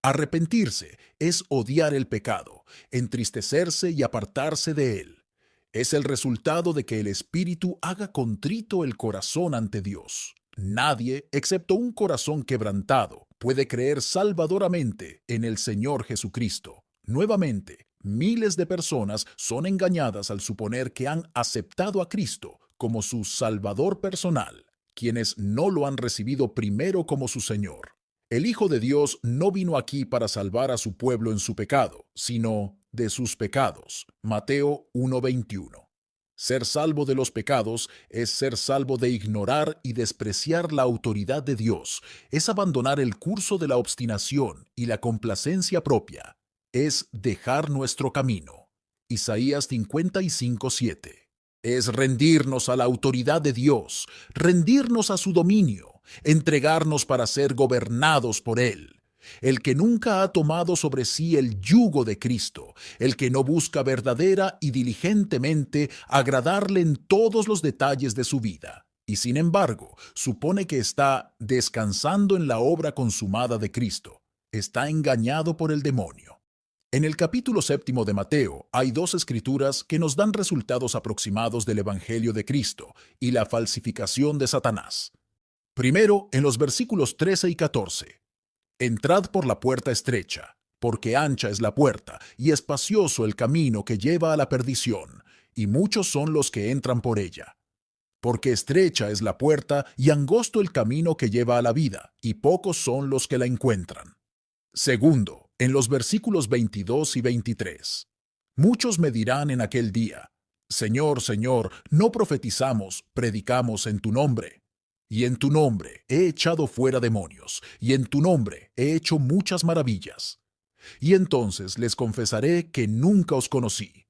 Arrepentirse es odiar el pecado, entristecerse y apartarse de él. Es el resultado de que el Espíritu haga contrito el corazón ante Dios. Nadie, excepto un corazón quebrantado, puede creer salvadoramente en el Señor Jesucristo. Nuevamente, miles de personas son engañadas al suponer que han aceptado a Cristo como su Salvador personal, quienes no lo han recibido primero como su Señor. El Hijo de Dios no vino aquí para salvar a su pueblo en su pecado, sino de sus pecados. Mateo 1:21. Ser salvo de los pecados es ser salvo de ignorar y despreciar la autoridad de Dios, es abandonar el curso de la obstinación y la complacencia propia, es dejar nuestro camino. Isaías 55:7. Es rendirnos a la autoridad de Dios, rendirnos a su dominio, entregarnos para ser gobernados por Él. El que nunca ha tomado sobre sí el yugo de Cristo, el que no busca verdadera y diligentemente agradarle en todos los detalles de su vida, y sin embargo supone que está descansando en la obra consumada de Cristo, está engañado por el demonio. En el capítulo 7 de Mateo hay dos escrituras que nos dan resultados aproximados del Evangelio de Cristo y la falsificación de Satanás. Primero, en los versículos 13 y 14. Entrad por la puerta estrecha, porque ancha es la puerta y espacioso el camino que lleva a la perdición, y muchos son los que entran por ella. Porque estrecha es la puerta y angosto el camino que lleva a la vida, y pocos son los que la encuentran. Segundo, en los versículos 22 y 23. Muchos me dirán en aquel día: Señor, Señor, ¿no profetizamos, predicamos en tu nombre? Y en tu nombre he echado fuera demonios, y en tu nombre he hecho muchas maravillas. Y entonces les confesaré que nunca os conocí.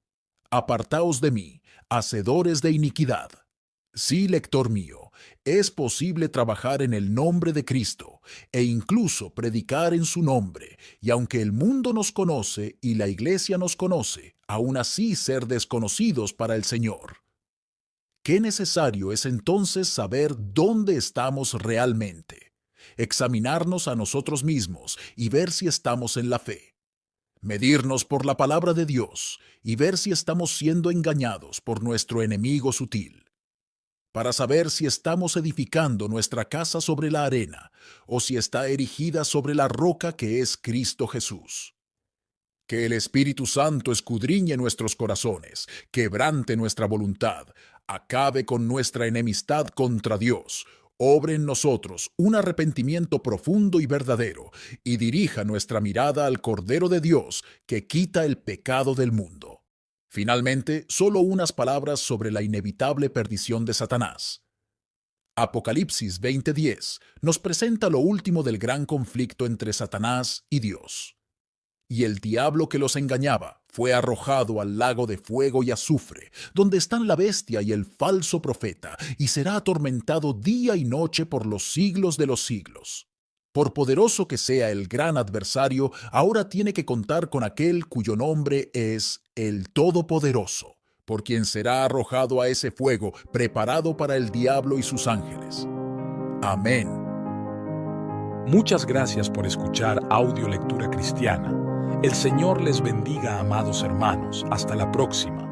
Apartaos de mí, hacedores de iniquidad. Sí, lector mío, es posible trabajar en el nombre de Cristo e incluso predicar en su nombre, y aunque el mundo nos conoce y la iglesia nos conoce, aún así ser desconocidos para el Señor. Qué necesario es entonces saber dónde estamos realmente, examinarnos a nosotros mismos y ver si estamos en la fe, medirnos por la palabra de Dios y ver si estamos siendo engañados por nuestro enemigo sutil, para saber si estamos edificando nuestra casa sobre la arena o si está erigida sobre la roca que es Cristo Jesús. Que el Espíritu Santo escudriñe nuestros corazones, quebrante nuestra voluntad, acabe con nuestra enemistad contra Dios, obre en nosotros un arrepentimiento profundo y verdadero, y dirija nuestra mirada al Cordero de Dios que quita el pecado del mundo. Finalmente, solo unas palabras sobre la inevitable perdición de Satanás. Apocalipsis 20:10 nos presenta lo último del gran conflicto entre Satanás y Dios. Y el diablo que los engañaba fue arrojado al lago de fuego y azufre, donde están la bestia y el falso profeta, y será atormentado día y noche por los siglos de los siglos. Por poderoso que sea el gran adversario, ahora tiene que contar con aquel cuyo nombre es el Todopoderoso, por quien será arrojado a ese fuego preparado para el diablo y sus ángeles. Amén. Muchas gracias por escuchar Audio Lectura Cristiana. El Señor les bendiga, amados hermanos. Hasta la próxima.